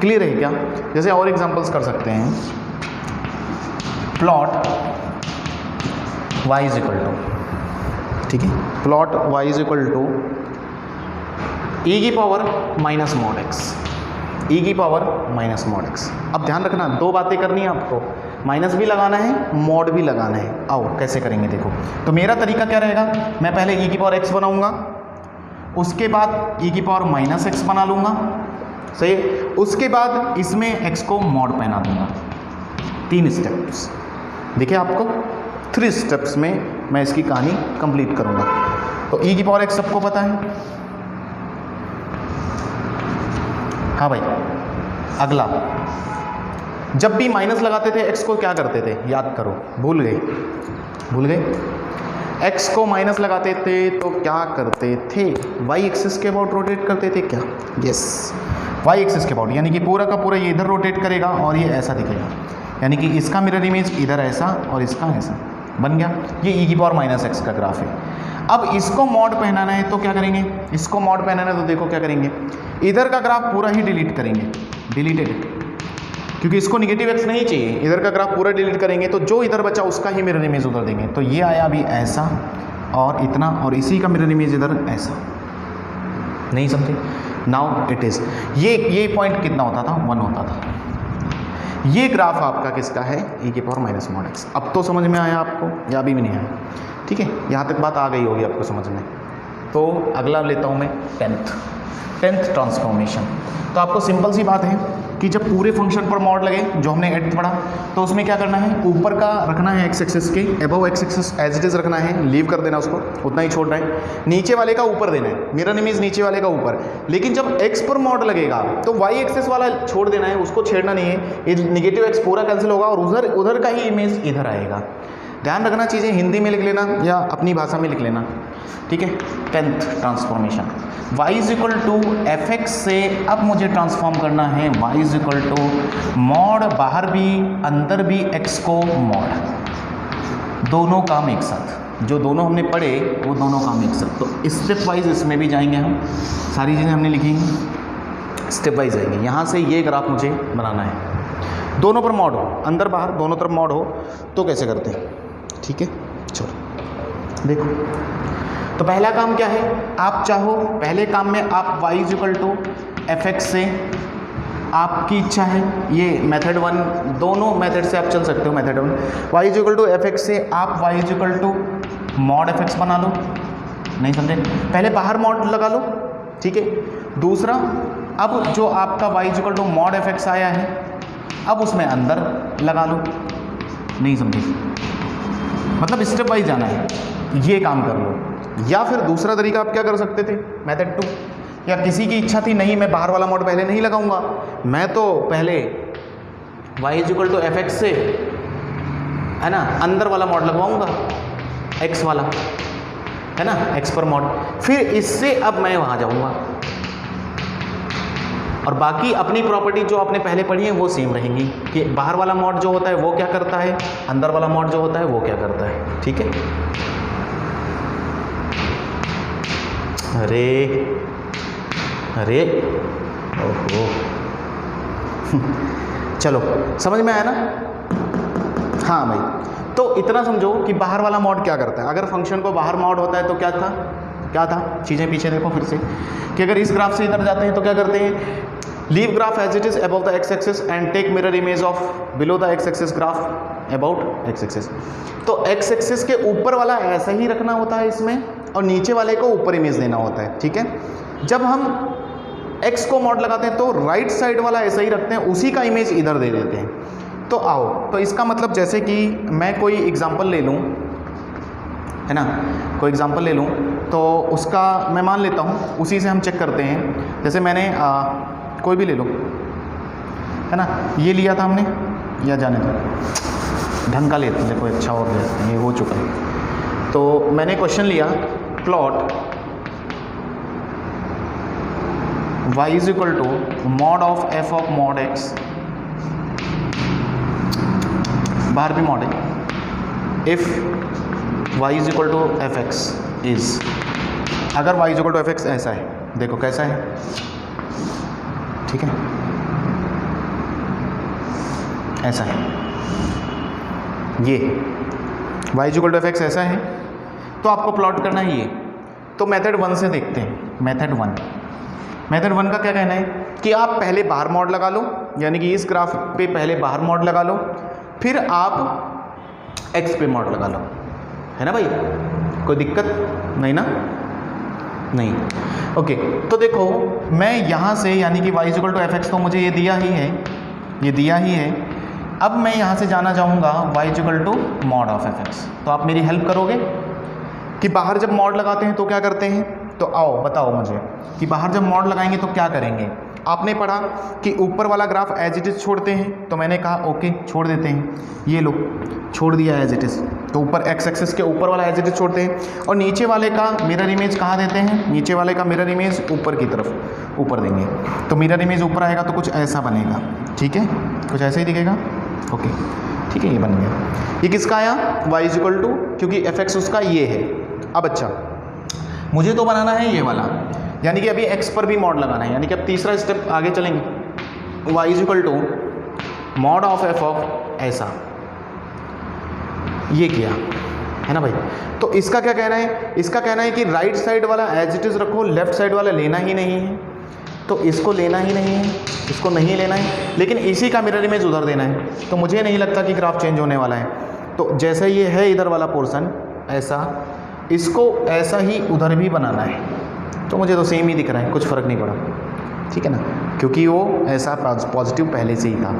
क्लियर है क्या? जैसे और एग्जांपल्स कर सकते हैं। Plot y is equal to, ठीक है, plot y is equal to e की power minus mod x, e की पावर माइनस मॉड x। अब ध्यान रखना दो बातें करनी है आपको, माइनस भी लगाना है, मॉड भी लगाना है। आओ कैसे करेंगे देखो। तो मेरा तरीका क्या रहेगा, मैं पहले e की पावर x बनाऊंगा, उसके बाद e की पावर माइनस x बना लूँगा, सही। उसके बाद इसमें x को मॉड पहना दूंगा। 3 स्टेप्स देखिए आपको, 3 स्टेप्स में मैं इसकी कहानी कंप्लीट करूंगा। तो e की पावर x सबको पता है। हाँ भाई, अगला, जब भी माइनस लगाते थे x को क्या करते थे, याद करो, भूल गए? x को माइनस लगाते थे तो क्या करते थे, y एक्सिस के अबाउट रोटेट करते थे क्या? यस, y एक्सिस के अबाउट, यानी कि पूरा का पूरा ये इधर रोटेट करेगा और ये ऐसा दिखेगा, यानी कि इसका मिरर इमेज इधर ऐसा और इसका ऐसा बन गया। ये e की पावर माइनस एक्स का ग्राफ है। अब इसको मॉड पहनाना है तो क्या करेंगे, इसको मॉड पहनाना है तो देखो क्या करेंगे, इधर का ग्राफ पूरा ही डिलीट करेंगे, डिलीटेड, क्योंकि इसको निगेटिव एक्स नहीं चाहिए, इधर का ग्राफ पूरा डिलीट करेंगे तो जो इधर बचा उसका ही मिरर इमेज उधर देंगे। तो ये आया अभी ऐसा और इतना, और इसी का मिरर इमेज इधर ऐसा। नहीं समझे? नाउ इट इज़, ये पॉइंट कितना होता था, 1 होता था। ये ग्राफ आपका किसका है, e की पावर माइनस मॉड एक्स। अब तो समझ में आया आपको या अभी भी नहीं आया? ठीक है, यहाँ तक बात आ गई होगी आपको समझ में। तो अगला लेता हूँ मैं 10th ट्रांसफॉर्मेशन। तो आपको सिंपल सी बात है कि जब पूरे फंक्शन पर मॉड लगे, जो हमने 8th पढ़ा, तो उसमें क्या करना है, ऊपर का रखना है एक्स एक्सिस के above x axis as it is रखना है, लीव कर देना उसको, उतना ही छोड़ना है। नीचे वाले का ऊपर देना है, मिरर इमेज नीचे वाले का ऊपर। लेकिन जब एक्स पर मॉड लगेगा तो वाई एक्सिस वाला छोड़ देना है, उसको छेड़ना नहीं है। ये निगेटिव एक्स पूरा कैंसिल होगा और उधर का ही इमेज इधर आएगा। ध्यान रखना, चीज़ें हिंदी में लिख लेना या अपनी भाषा में लिख लेना, ठीक है। 10th transformation, y is equal to F x से अब मुझे ट्रांसफॉर्म करना है y is equal to mod, बाहर भी अंदर भी x को मॉड, दोनों काम एक साथ। जो दोनों हमने पढ़े वो दोनों काम एक साथ। तो स्टेप वाइज इसमें भी जाएंगे हम, सारी चीज़ें हमने लिखेंगे, स्टेप वाइज जाएंगे। यहाँ से ये ग्राफ मुझे बनाना है, दोनों पर मॉड हो, अंदर बाहर दोनों तरफ मॉड हो, तो कैसे करते हैं, ठीक है। चलो देखो, तो पहला काम क्या है, आप चाहो पहले काम में आप y is equal to F x से, आपकी इच्छा है, ये मेथड 1, दोनों मेथड से आप चल सकते हो। Method 1 y is equal to F x से आप y is equal to mod f x बना लो। नहीं समझे? पहले बाहर मॉड लगा लो, ठीक है। दूसरा, अब जो आपका y is equal to mod f x आया है, अब उसमें अंदर लगा लो। नहीं समझे? मतलब स्टेप वाइज जाना है, ये काम कर लो। या फिर दूसरा तरीका आप क्या कर सकते थे, मेथड 2, या किसी की इच्छा थी नहीं मैं बाहर वाला मॉड पहले नहीं लगाऊंगा, मैं तो पहले y is equal to F x से, है ना, अंदर वाला मॉड लगवाऊंगा, x वाला, है ना, x पर मॉड, फिर इससे अब मैं वहाँ जाऊंगा और बाकी अपनी प्रॉपर्टी जो आपने पहले पढ़ी है वो सेम रहेंगी, कि बाहर वाला मॉड जो होता है वो क्या करता है, अंदर वाला मॉड जो होता है वो क्या करता है, ठीक है। अरे ओहो चलो समझ में आया ना? हाँ भाई, तो इतना समझो कि बाहर वाला मॉड क्या करता है। अगर फंक्शन को बाहर मॉड होता है तो क्या था, चीज़ें पीछे देखो फिर से, कि अगर इस ग्राफ से इधर जाते हैं तो क्या करते हैं, leave graph as it is above the x axis and take mirror image of below the x axis graph about x axis. तो एक्स एक्सिस के ऊपर वाला ऐसा ही रखना होता है इसमें, और नीचे वाले को ऊपर इमेज देना होता है, ठीक है। जब हम x को मॉड लगाते हैं तो राइट साइड वाला ऐसा ही रखते हैं, उसी का इमेज इधर दे देते हैं। तो आओ, तो इसका मतलब जैसे कि मैं कोई एग्जांपल ले लूँ, है ना, कोई एग्जांपल ले लूँ, तो उसका मैं मान लेता हूँ, उसी से हम चेक करते हैं। जैसे मैंने कोई भी ले लो, है ना। ये लिया था हमने, या जाने दो, ढंग का लेते हैं, देखो अच्छा हो गया, ये हो चुका है। तो मैंने क्वेश्चन लिया, plot y is equal to mod of f of mod x, बाहर भी मॉड है, if y is equal to F x is, अगर y is equal to F x ऐसा है, देखो कैसा है, ठीक है, ऐसा है, ये y is equal to F x ऐसा है, तो आपको प्लॉट करना है ये। तो मेथड 1 से देखते हैं। मेथड 1 का क्या कहना है कि आप पहले बाहर मॉड लगा लो, यानी कि इस ग्राफ पे पहले बाहर मॉड लगा लो, फिर आप x पे मॉड लगा लो, है ना भाई, कोई दिक्कत नहीं ना, नहीं। ओके, तो देखो मैं यहाँ से, यानी कि y is equal to F x तो मुझे ये दिया ही है, ये दिया ही है। अब मैं यहाँ से जाना चाहूँगा y is equal to mod of F x, तो आप मेरी हेल्प करोगे कि बाहर जब मॉड लगाते हैं तो क्या करते हैं, तो आओ बताओ मुझे कि बाहर जब मॉड लगाएंगे तो क्या करेंगे। आपने पढ़ा कि ऊपर वाला ग्राफ एज इट इज़ छोड़ते हैं, तो मैंने कहा ओके छोड़ देते हैं, ये लो छोड़ दिया एज इट इज़, तो ऊपर एक्स एक्सिस के ऊपर वाला एज इट इज़ छोड़ते हैं, और नीचे वाले का मिरर इमेज कहाँ देते हैं, नीचे वाले का मिरर इमेज ऊपर की तरफ ऊपर देंगे, तो मिरर इमेज ऊपर आएगा तो कुछ ऐसा बनेगा, ठीक है, कुछ ऐसा ही दिखेगा, ओके ठीक है, ये बन गया। ये किसका आया, y इज इक्वल टू, क्योंकि एफ एक्स उसका ये है। अब अच्छा मुझे तो बनाना है ये वाला, यानी कि अभी x पर भी मॉड लगाना है, यानी कि अब तीसरा स्टेप आगे चलेंगे, y is equal to mod of F of ऐसा, ये किया है ना भाई। तो इसका क्या कहना है, इसका कहना है कि राइट साइड वाला एज इट इज़ रखो, लेफ्ट साइड वाला लेना ही नहीं है, तो इसको लेना ही नहीं है, इसको नहीं लेना है, लेकिन इसी का मिरर इमेज उधर देना है, तो मुझे नहीं लगता कि ग्राफ चेंज होने वाला है। तो जैसे ये है इधर वाला पोर्शन ऐसा, इसको ऐसा ही उधर भी बनाना है, तो मुझे तो सेम ही दिख रहा है, कुछ फ़र्क नहीं पड़ा, ठीक है ना, क्योंकि वो ऐसा पॉजिटिव पहले से ही था,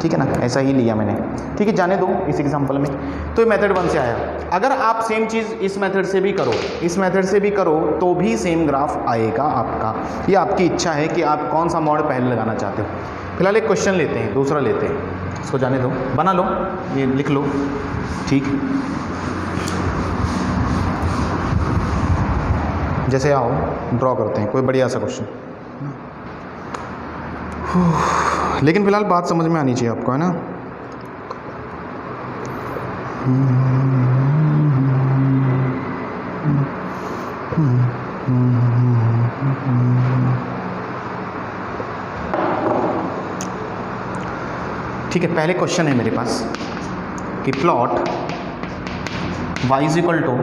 ठीक है ना, ऐसा ही लिया मैंने, ठीक है, जाने दो इस एग्जांपल में। तो ये मेथड 1 से आया। अगर आप सेम चीज़ इस मेथड से भी करो, इस मेथड से भी करो, तो भी सेम ग्राफ आएगा आपका, ये आपकी इच्छा है कि आप कौन सा मॉड पहले लगाना चाहते हो। फिलहाल एक क्वेश्चन लेते हैं, दूसरा लेते हैं, इसको जाने दो, बना लो, ये लिख लो, ठीक, जैसे आओ ड्रॉ करते हैं कोई बढ़िया सा क्वेश्चन, लेकिन फिलहाल बात समझ में आनी चाहिए आपको, है ना। ठीक है, पहले क्वेश्चन है मेरे पास कि plot y is equal to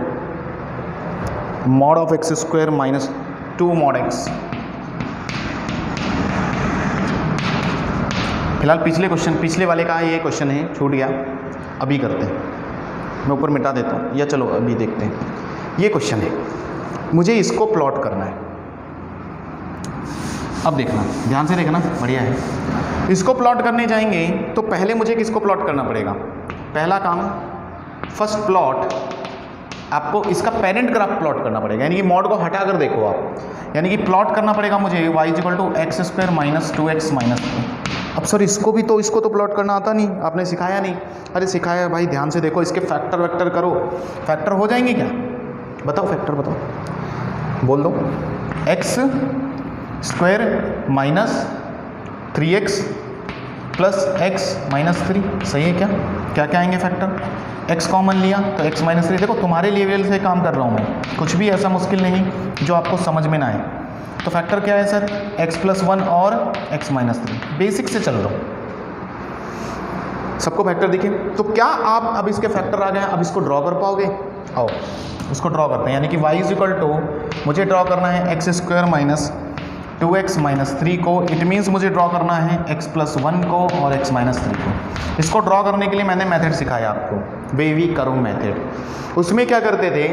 mod of x square minus 2 mod x. फिलहाल पिछले वाले का ये क्वेश्चन है, छूट गया, अभी करते हैं, मैं ऊपर मिटा देता हूँ, या चलो अभी देखते हैं। ये क्वेश्चन है, मुझे इसको प्लॉट करना है। अब देखना, ध्यान से देखना, बढ़िया है। इसको प्लॉट करने जाएंगे तो पहले मुझे किसको प्लॉट करना पड़ेगा, पहला काम फर्स्ट प्लॉट, आपको इसका पेरेंट ग्राफ प्लॉट करना पड़ेगा, यानी कि मॉड को हटा कर देखो आप, यानी कि प्लॉट करना पड़ेगा मुझे y is equal to x square minus 2x minus 2। अब सर इसको तो प्लॉट करना आता नहीं, आपने सिखाया नहीं। अरे सिखाया भाई, ध्यान से देखो, इसके फैक्टर वेक्टर करो, फैक्टर हो जाएंगे क्या, बताओ फैक्टर बताओ, बोल दो, x square minus 3x plus x minus 3, सही है क्या, क्या क्या आएंगे फैक्टर, x कॉमन लिया तो x माइनस 3। देखो तुम्हारे लेवल से काम कर रहा हूँ मैं, कुछ भी ऐसा मुश्किल नहीं जो आपको समझ में ना आए। तो फैक्टर क्या है सर, x प्लस 1 और x माइनस 3, बेसिक से चल रहा हूँ, सबको फैक्टर दिखे। तो क्या आप अब इसके फैक्टर आ गए, अब इसको ड्रॉ कर पाओगे, आओ उसको ड्रॉ करते हैं, यानी कि y इज इक्वल टू, मुझे ड्रॉ करना है x square minus 2x minus 3 को, इट मीन्स मुझे ड्रॉ करना है x प्लस 1 को और x माइनस 3 को। इसको ड्रॉ करने के लिए मैंने मेथड सिखाया आपको, बेवी कर्व मेथड। उसमें क्या करते थे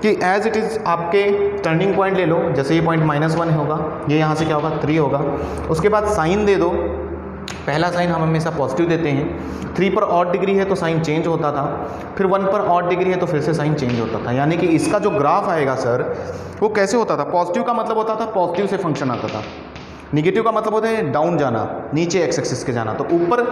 कि एज इट इज़ आपके टर्निंग पॉइंट ले लो, जैसे ये पॉइंट -1 होगा, ये यहाँ से क्या होगा 3 होगा, उसके बाद साइन दे दो, पहला साइन हम हमेशा पॉजिटिव देते हैं, 3 पर ऑड डिग्री है तो साइन चेंज होता था, फिर 1 पर ऑड डिग्री है तो फिर से साइन चेंज होता था। यानी कि इसका जो ग्राफ आएगा सर वो कैसे होता था, पॉजिटिव का मतलब होता था पॉजिटिव से फंक्शन आता था, निगेटिव का मतलब होता है डाउन जाना, नीचे एक्स एक्सिस के जाना। तो ऊपर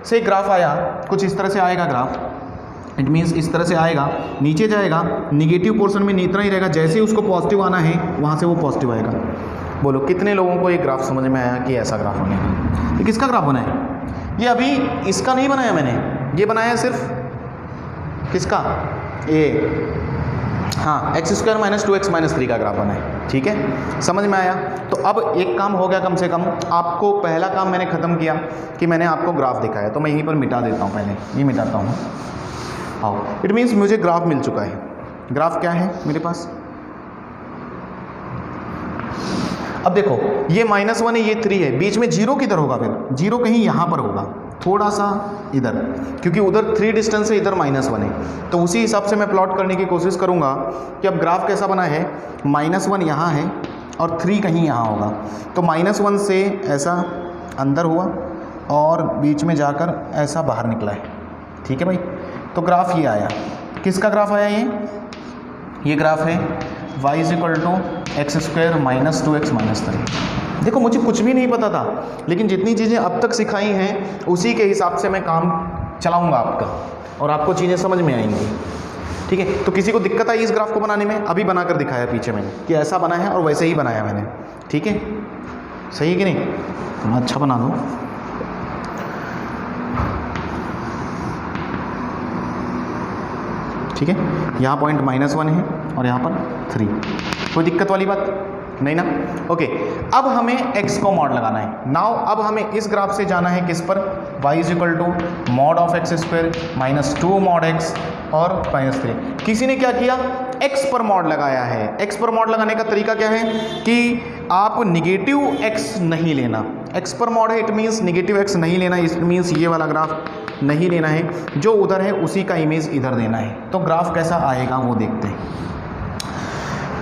से ग्राफ आया, कुछ इस तरह से आएगा ग्राफ, इट मीन्स इस तरह से आएगा, नीचे जाएगा, निगेटिव पोर्शन में इतना ही रहेगा, जैसे ही उसको पॉजिटिव आना है वहाँ से वो पॉजिटिव आएगा। बोलो कितने लोगों को ये ग्राफ समझ में आया कि ऐसा ग्राफ बनेगा? ये किसका ग्राफ बना है? ये अभी इसका नहीं बनाया मैंने, ये बनाया सिर्फ किसका? ये हाँ, x square minus 2x minus 3 का ग्राफ बना है। ठीक है, समझ में आया? तो अब एक काम हो गया, कम से कम आपको पहला काम मैंने ख़त्म किया कि मैंने आपको ग्राफ दिखाया। तो मैं यहीं पर मिटा देता हूँ, पहले ये मिटाता हूँ। आओ, इट मीन्स मुझे ग्राफ मिल चुका है। ग्राफ क्या है मेरे पास? अब देखो ये -1 है, ये 3 है, बीच में जीरो किधर होगा? फिर जीरो कहीं यहाँ पर होगा, थोड़ा सा इधर, क्योंकि उधर 3 डिस्टेंस है, इधर -1 है। तो उसी हिसाब से मैं प्लॉट करने की कोशिश करूँगा कि अब ग्राफ कैसा बना है, -1 यहाँ है और 3 कहीं यहाँ होगा। तो -1 से ऐसा अंदर हुआ और बीच में जाकर ऐसा बाहर निकला है। ठीक है भाई, तो ग्राफ ये आया। किसका ग्राफ आया? ये ग्राफ है y = x² minus 2x minus 3। देखो मुझे कुछ भी नहीं पता था, लेकिन जितनी चीज़ें अब तक सिखाई हैं उसी के हिसाब से मैं काम चलाऊंगा आपका, और आपको चीज़ें समझ में आएंगी। ठीक है, तो किसी को दिक्कत आई इस ग्राफ को बनाने में? अभी बनाकर दिखाया पीछे मैंने कि ऐसा बना है और वैसे ही बनाया मैंने। ठीक है, सही है कि नहीं? तो मैं अच्छा बना दूँ। ठीक है, यहाँ पॉइंट -1 है और यहाँ पर 3। कोई दिक्कत वाली बात नहीं ना? ओके, अब हमें x को मॉड लगाना है। नाउ अब हमें इस ग्राफ से जाना है किस पर? y = mod of x² minus 2 mod x और -3। किसी ने क्या किया? x पर मॉड लगाया है। x पर मॉड लगाने का तरीका क्या है कि आप निगेटिव x नहीं लेना। x पर मॉड है, इट मीन्स निगेटिव x नहीं लेना, इट मीन्स ये वाला ग्राफ नहीं लेना है, जो उधर है उसी का इमेज इधर देना है। तो ग्राफ कैसा आएगा वो देखते हैं।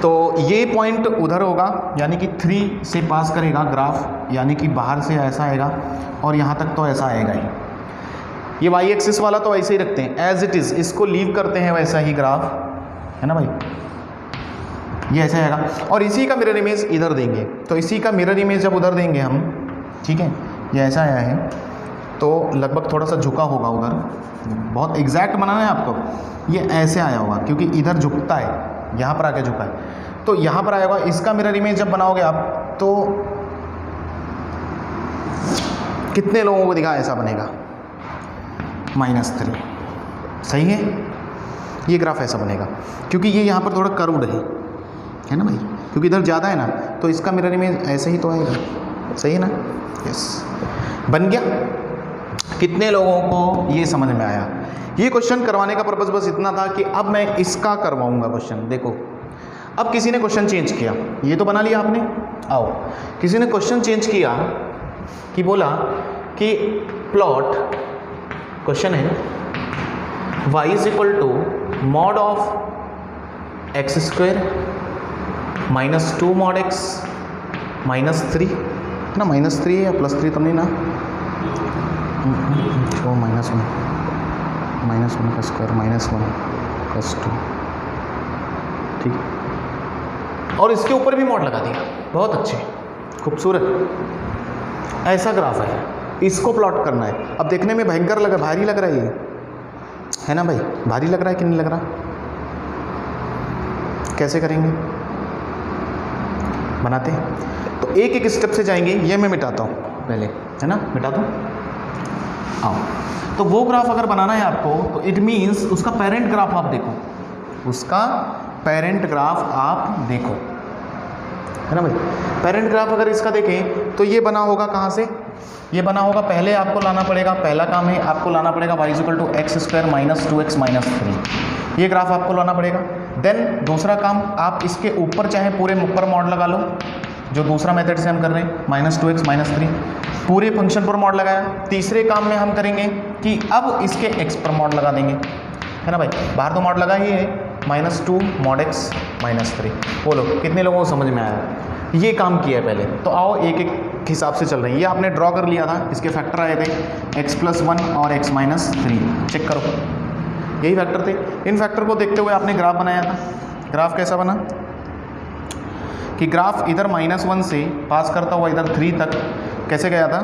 तो ये पॉइंट उधर होगा, यानी कि 3 से पास करेगा ग्राफ, यानी कि बाहर से ऐसा आएगा और यहाँ तक तो ऐसा आएगा ही। ये वाई एक्सिस वाला तो ऐसे ही रखते हैं एज इट इज़, इसको लीव करते हैं वैसा ही ग्राफ, है ना भाई? ये ऐसा आएगा और इसी का मिरर इमेज इधर देंगे। तो इसी का मिरर इमेज जब उधर देंगे हम, ठीक है, ये ऐसा आया है तो लगभग थोड़ा सा झुका होगा उधर, बहुत एग्जैक्ट बनाना है आपको। ये ऐसे आया होगा क्योंकि इधर झुकता है, यहाँ पर आके झुका है, तो यहाँ पर आएगा। इसका मिरर इमेज जब बनाओगे आप तो कितने लोगों को दिखा ऐसा बनेगा? -3। सही है, ये ग्राफ ऐसा बनेगा क्योंकि ये यहाँ पर थोड़ा कर्व्ड है ना भाई, क्योंकि इधर ज़्यादा है ना, तो इसका मिरर इमेज ऐसे ही तो आएगा। सही है ना? यस, बन गया। कितने लोगों को ये समझ में आया? ये क्वेश्चन करवाने का पर्पज़ बस इतना था कि अब मैं इसका करवाऊंगा क्वेश्चन। देखो अब किसी ने क्वेश्चन चेंज किया, ये तो बना लिया आपने। आओ, किसी ने क्वेश्चन चेंज किया कि बोला कि प्लॉट, क्वेश्चन है y = mod of x² minus 2 mod x minus 3 ना, -3 है या +3 तो नहीं ना? तो -1 का स्क्वायर -1 + 2। ठीक है, और इसके ऊपर भी मॉड लगा दिया। बहुत अच्छे, खूबसूरत। ऐसा ग्राफ है, इसको प्लॉट करना है। अब देखने में भयंकर लग रहा, भारी लग रहा है ये, है ना भाई? भारी लग रहा है कि नहीं लग रहा? कैसे करेंगे? बनाते हैं तो एक एक स्टेप से जाएंगे। ये मैं मिटाता हूँ पहले, है ना? मिटा दूँ। आओ, तो वो ग्राफ अगर बनाना है आपको तो इट मीन्स उसका पेरेंट ग्राफ आप देखो, उसका पेरेंट ग्राफ आप देखो, है ना भाई? पेरेंट ग्राफ अगर इसका देखें तो ये बना होगा कहाँ से? ये बना होगा, पहले आपको लाना पड़ेगा, पहला काम है आपको लाना पड़ेगा y = x² minus 2x minus 3। ये ग्राफ आपको लाना पड़ेगा। देन दूसरा काम, आप इसके ऊपर चाहे पूरे ऊपर मॉड लगा लो, जो दूसरा मेथड से हम कर रहे हैं, -2x माइनस 3, पूरे फंक्शन पर मॉड लगाया। तीसरे काम में हम करेंगे कि अब इसके x पर मॉड लगा देंगे, है ना भाई? बाहर तो मॉड लगा ही है, -2 mod x माइनस 3। बोलो कितने लोगों को समझ में आया? ये काम किया है पहले। तो आओ एक एक हिसाब से चल रही है। ये आपने ड्रॉ कर लिया था, इसके फैक्टर आए थे x+1 और x माइनस 3। चेक करो, यही फैक्टर थे। इन फैक्टर को देखते हुए आपने ग्राफ बनाया था। ग्राफ कैसा बना? कि ग्राफ इधर -1 से पास करता हुआ इधर 3 तक कैसे गया था,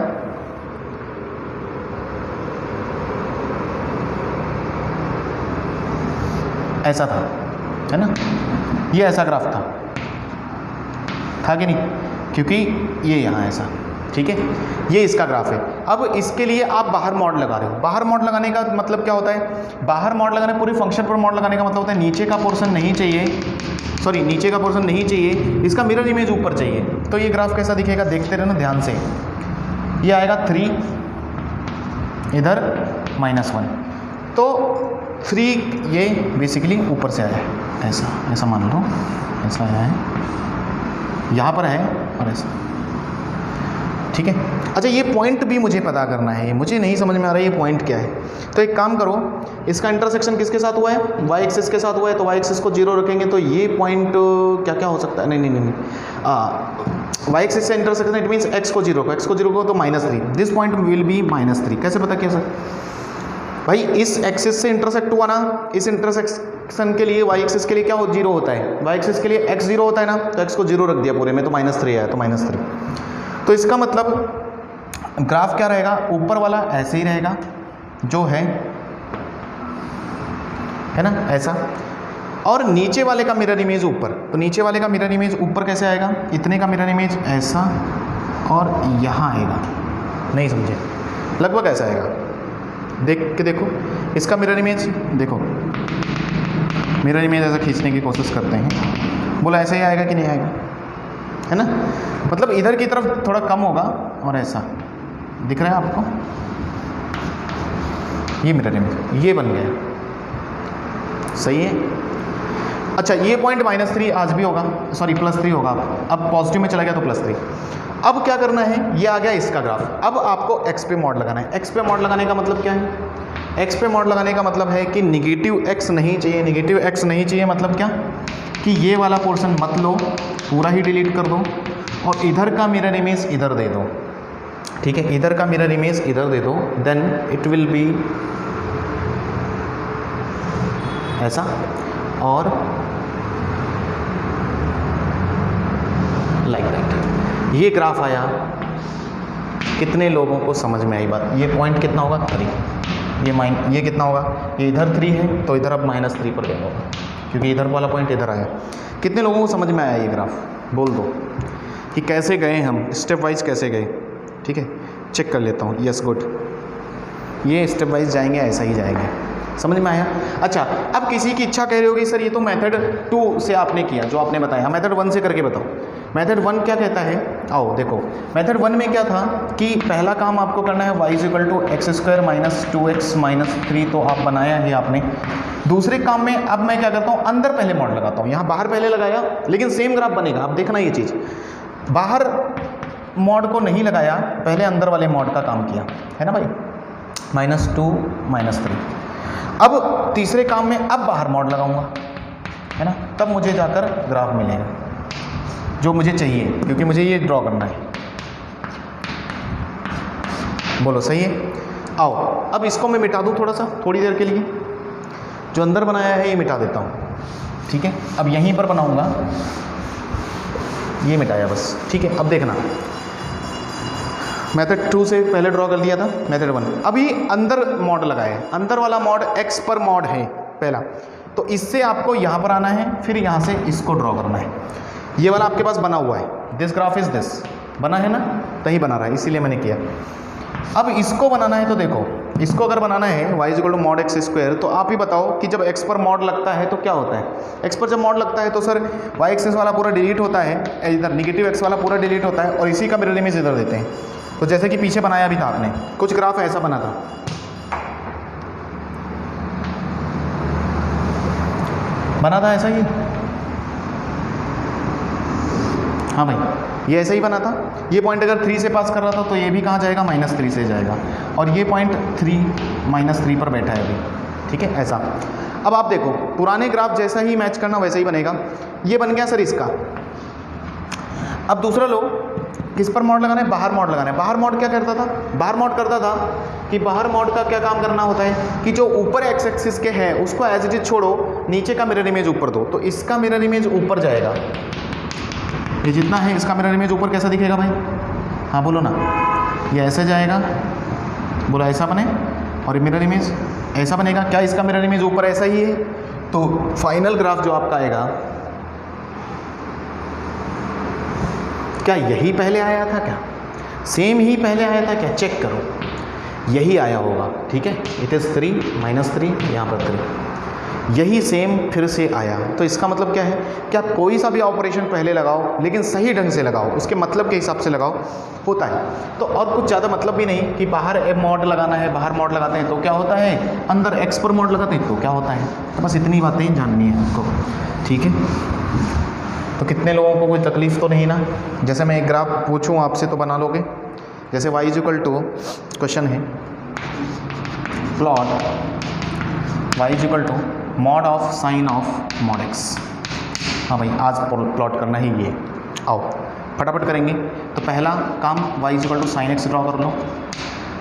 ऐसा था, है ना, ये ऐसा ग्राफ था कि नहीं, क्योंकि ये यहाँ ऐसा, ठीक है, ये इसका ग्राफ है। अब इसके लिए आप बाहर मॉड लगा रहे हो। बाहर मॉड लगाने का मतलब क्या होता है, बाहर मॉड लगाने, पूरी फंक्शन पर मॉड लगाने का मतलब होता है नीचे का पोर्शन नहीं चाहिए, सॉरी नीचे का पोर्शन नहीं चाहिए, इसका मिरर इमेज ऊपर चाहिए। तो ये ग्राफ कैसा दिखेगा, देखते रहना ध्यान से। ये आएगा 3, इधर -1, तो 3 ये बेसिकली ऊपर से आया है, ऐसा मान लो, ऐसा आया है, यहाँ पर है और ऐसा, ठीक है। अच्छा, ये पॉइंट भी मुझे पता करना है, मुझे नहीं समझ में आ रहा है ये पॉइंट क्या है। तो एक काम करो, इसका इंटरसेक्शन किसके साथ हुआ है, वाई एक्सिस के साथ हुआ है, तो वाई एक्सिस को 0 रखेंगे तो ये पॉइंट क्या क्या हो सकता है, नहीं, वाई एक्सिस से इंटरसेक्शन, इट मीन्स एक्स को 0 को तो -3, दिस पॉइंट विल बी -3। कैसे पता किया सर, भाई इस एक्सिस से इंटरसेक्ट हुआ ना, इस इंटरसेक्शन के लिए वाई एक्सिस के लिए क्या 0 होता है, वाई एक्सिस के लिए x 0 होता है ना, तो x को 0 रख दिया पूरे में, तो -3 आया, तो -3। तो इसका मतलब ग्राफ क्या रहेगा, ऊपर वाला ऐसे ही रहेगा जो है ना, ऐसा, और नीचे वाले का मिरर इमेज ऊपर। तो नीचे वाले का मिरर इमेज ऊपर कैसे आएगा, इतने का मिरर इमेज ऐसा और यहाँ आएगा, नहीं समझे, लगभग ऐसा आएगा, देख के देखो इसका मिरर इमेज, देखो मिरर इमेज ऐसा खींचने की कोशिश करते हैं, बोला ऐसा ही आएगा कि नहीं आएगा, है ना, मतलब इधर की तरफ थोड़ा कम होगा और ऐसा दिख रहा है आपको, ये मिरर इमेज ये बन गया, सही है। अच्छा, ये पॉइंट -3 आज भी होगा, सॉरी +3 होगा, अब पॉजिटिव में चला गया तो +3। अब क्या करना है, ये आ गया इसका ग्राफ, अब आपको x पे मॉड लगाना है। x पे मॉड लगाने का मतलब क्या है, x पे मॉड लगाने का मतलब है कि नेगेटिव x नहीं चाहिए, नेगेटिव x नहीं चाहिए मतलब क्या, कि ये वाला पोर्शन मत लो, पूरा ही डिलीट कर दो, और इधर का मिरर इमेज इधर दे दो, ठीक है, इधर का मिरर इमेज इधर दे दो, देन इट विल बी ऐसा, और लाइक दैट। ये ग्राफ आया, कितने लोगों को समझ में आई बात, ये पॉइंट कितना होगा 3, ये कितना होगा, ये इधर 3 है तो इधर अब -3 पर गया होगा, क्योंकि इधर वाला पॉइंट इधर आया। कितने लोगों को समझ में आया ये ग्राफ, बोल दो कि कैसे गए हम, स्टेप वाइज कैसे गए, ठीक है, चेक कर लेता हूँ, यस गुड, ये स्टेप वाइज जाएंगे, ऐसा ही जाएंगे, समझ में आया। अच्छा, अब किसी की इच्छा कह रही होगी सर ये तो मेथड 2 से आपने किया, जो आपने बताया, मेथड 1 से करके बताओ। मेथड 1 क्या कहता है, आओ देखो, मेथड 1 में क्या था कि पहला काम आपको करना है y = x² - 2x - 3, तो आप बनाया है आपने। दूसरे काम में अब मैं क्या करता हूँ, अंदर पहले मॉड लगाता हूँ, यहाँ बाहर पहले लगाया, लेकिन सेम ग्राफ बनेगा। अब देखना ये चीज़, बाहर मॉड को नहीं लगाया, पहले अंदर वाले मॉड का काम किया, है ना भाई, -2 - 3। अब तीसरे काम में अब बाहर मॉड लगाऊंगा, है ना, तब मुझे जाकर ग्राफ मिलेगा जो मुझे चाहिए, क्योंकि मुझे ये ड्रॉ करना है। बोलो सही है। आओ अब इसको मैं मिटा दूँ थोड़ा सा, थोड़ी देर के लिए, जो अंदर बनाया है ये मिटा देता हूँ, ठीक है। अब यहीं पर बनाऊंगा, ये मिटाया बस, ठीक है। अब देखना, मेथड 2 से पहले ड्रॉ कर दिया था, मेथड 1। अभी अंदर मॉड लगाए, अंदर वाला मॉड x पर मॉड है पहला, तो इससे आपको यहाँ पर आना है, फिर यहाँ से इसको ड्रॉ करना है। ये वाला आपके पास बना हुआ है, दिस ग्राफ इज दिस, बना है ना, तभी बना रहा है, इसीलिए मैंने किया। अब इसको बनाना है, तो देखो इसको अगर बनाना है y = mod x², तो आप ही बताओ कि जब x पर मॉड लगता है तो क्या होता है। x पर जब मॉड लगता है तो सर y एक्सिस वाला पूरा डिलीट होता है, इधर नेगेटिव x वाला पूरा डिलीट होता है, और इसी का मिरर इमेज इधर देते हैं। तो जैसे कि पीछे बनाया भी था आपने, कुछ ग्राफ ऐसा बना था, ऐसा ही, हाँ भाई ये ऐसा ही बना था। ये पॉइंट अगर 3 से पास कर रहा था तो ये भी कहाँ जाएगा, -3 से जाएगा, और ये पॉइंट 3 -3 पर बैठा है अभी, ठीक है, ऐसा। अब आप देखो पुराने ग्राफ जैसा ही मैच करना वैसा ही बनेगा। ये बन गया सर इसका। अब दूसरा लो, किस पर मॉड लगाना है, बाहर मॉड लगाना है। बाहर मॉड क्या करता था, बाहर मॉड करता था कि बाहर मॉड का क्या काम करना होता है कि जो ऊपर x एक्सिस के है उसको एज इट इज छोड़ो, नीचे का मिरर इमेज ऊपर दो, तो इसका मिरर इमेज ऊपर जाएगा, ये जितना है इसका मिरर इमेज ऊपर कैसा दिखेगा भाई? हाँ बोलो ना, ये ऐसा जाएगा, बोला ऐसा बने, और मिरर इमेज ऐसा बनेगा। क्या इसका मिरर इमेज ऊपर ऐसा ही है? तो फाइनल ग्राफ जो आपका आएगा, क्या यही पहले आया था? क्या सेम ही पहले आया था? क्या चेक करो, यही आया होगा। ठीक है, इट इज़ 3 -3, यहाँ पर 3, यही सेम फिर से आया। तो इसका मतलब क्या है कि आप कोई सा भी ऑपरेशन पहले लगाओ लेकिन सही ढंग से लगाओ, उसके मतलब के हिसाब से लगाओ, होता है। तो और कुछ ज़्यादा मतलब भी नहीं कि बाहर मॉड लगाना है, बाहर मॉड लगाते हैं तो क्या होता है, अंदर एक्स पर मॉड लगाते हैं तो क्या होता है। तो बस इतनी बातें जाननी है आपको। ठीक है, तो कितने लोगों को कोई तकलीफ़ तो नहीं ना? जैसे मैं एक ग्राफ पूछूं आपसे तो बना लोगे? जैसे y = क्वेश्चन है, plot y = mod of sine of mod x। हाँ भाई, आज प्लॉट करना ही ये। आओ फटाफट करेंगे। तो पहला काम y = साइन x ड्रॉ कर लो,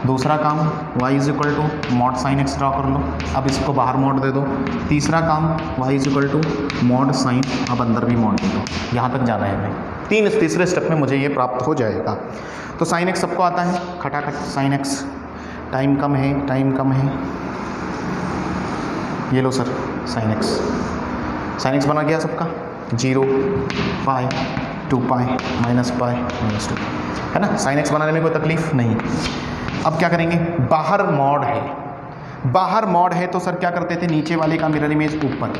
दूसरा काम y = mod sine x draw कर लो, अब इसको बाहर मॉड दे दो। तीसरा काम y = मॉड साइन, अब अंदर भी मॉड दे दो। यहाँ तक जाना है हमें। तीसरे स्टेप में मुझे ये प्राप्त हो जाएगा। तो साइन x सबको आता है, खटाखट साइन x, टाइम कम है, टाइम कम है, ये लो सर साइन x बना गया सबका, 0 पाई 2 पाई -पाई -2, है ना। साइन x बनाने में कोई तकलीफ नहीं। अब क्या करेंगे, बाहर मॉड है, बाहर मॉड है तो सर क्या करते थे, नीचे वाले का मिरर इमेज ऊपर,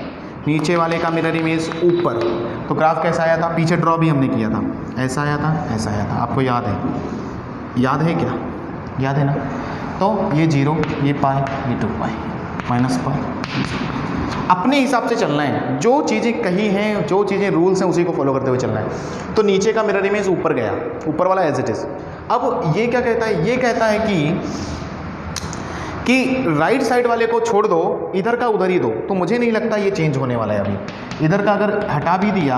नीचे वाले का मिरर इमेज ऊपर। तो ग्राफ कैसा आया था, पीछे ड्रॉ भी हमने किया था, ऐसा आया था, ऐसा आया था, आपको याद है? याद है क्या? याद है ना। तो ये 0, ये पाई, ये 2 पाई -पाई। अपने हिसाब से चलना है, जो चीज़ें कही हैं, जो चीज़ें रूल्स हैं उसी को फॉलो करते हुए चलना है। तो नीचे का मिरर इमेज ऊपर गया, ऊपर वाला एज इट इज़। अब ये क्या कहता है, ये कहता है कि राइट साइड वाले को छोड़ दो, इधर का उधर ही दो। तो मुझे नहीं लगता ये चेंज होने वाला है अभी। इधर का अगर हटा भी दिया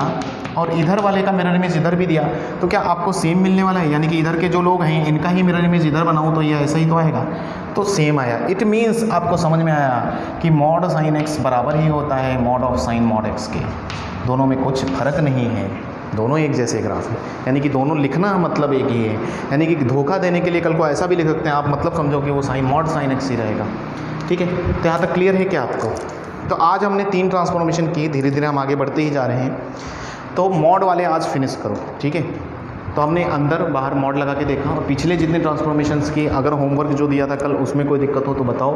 और इधर वाले का मिरर इमेज इधर भी दिया तो क्या आपको सेम मिलने वाला है? यानी कि इधर के जो लोग हैं इनका ही मिरर इमेज इधर बनाऊँ तो ये ऐसा ही तो आएगा। तो सेम आया। इट मीन्स आपको समझ में आया कि मॉड साइन x बराबर ही होता है mod of sine mod x के। दोनों में कुछ फर्क नहीं है, दोनों एक जैसे ग्राफ है। यानी कि दोनों लिखना मतलब एक ही है। यानी कि धोखा देने के लिए कल को ऐसा भी लिख सकते हैं आप, मतलब समझो कि वो साइन मॉड साइन x ही रहेगा। ठीक है, तो यहाँ तक क्लियर है क्या आपको? तो आज हमने 3 ट्रांसफॉर्मेशन की, धीरे धीरे हम आगे बढ़ते ही जा रहे हैं। तो मॉड वाले आज फिनिश करो। ठीक है, तो हमने अंदर बाहर मॉड लगा के देखा, और पिछले जितने ट्रांसफॉर्मेशंस की अगर होमवर्क जो दिया था कल उसमें कोई दिक्कत हो तो बताओ।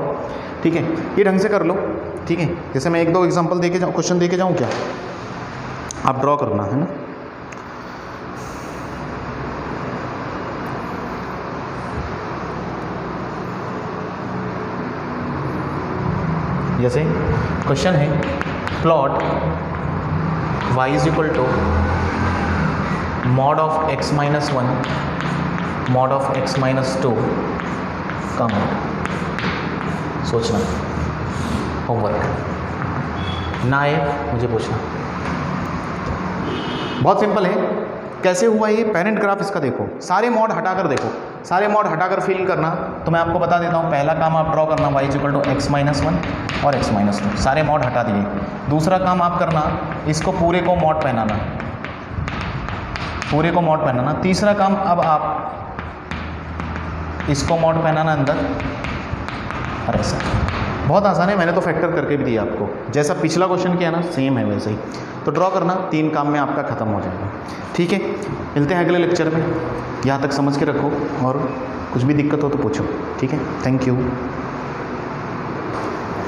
ठीक है, ये ढंग से कर लो। ठीक है, जैसे मैं 1-2 एग्जांपल दे के जाऊँ, क्वेश्चन दे के जाऊँ क्या? आप ड्रॉ करना है ना। जैसे क्वेश्चन है, plot y = mod of x - 1 mod of x - 2 का मॉड। सोचना, होमवर्क ना आए मुझे पूछना। बहुत सिंपल है। कैसे हुआ ये? पेरेंट ग्राफ इसका देखो, सारे मॉड हटाकर देखो, सारे मॉड हटाकर फिल करना। तो मैं आपको बता देता हूँ, पहला काम आप ड्रॉ करना y = x - 1 और x - 2, सारे मॉड हटा दिए। दूसरा काम आप करना, इसको पूरे को मॉड पहनाना, पूरे को मॉड पहनाना। तीसरा काम अब आप इसको मॉड पहनाना अंदर, और ऐसा। बहुत आसान है, मैंने तो फैक्टर करके भी दिया आपको। जैसा पिछला क्वेश्चन किया ना, सेम है वैसे ही। तो ड्रॉ करना, 3 काम में आपका ख़त्म हो जाएगा। ठीक है, मिलते हैं अगले लेक्चर में। यहाँ तक समझ के रखो, और कुछ भी दिक्कत हो तो पूछो। ठीक है, थैंक यू।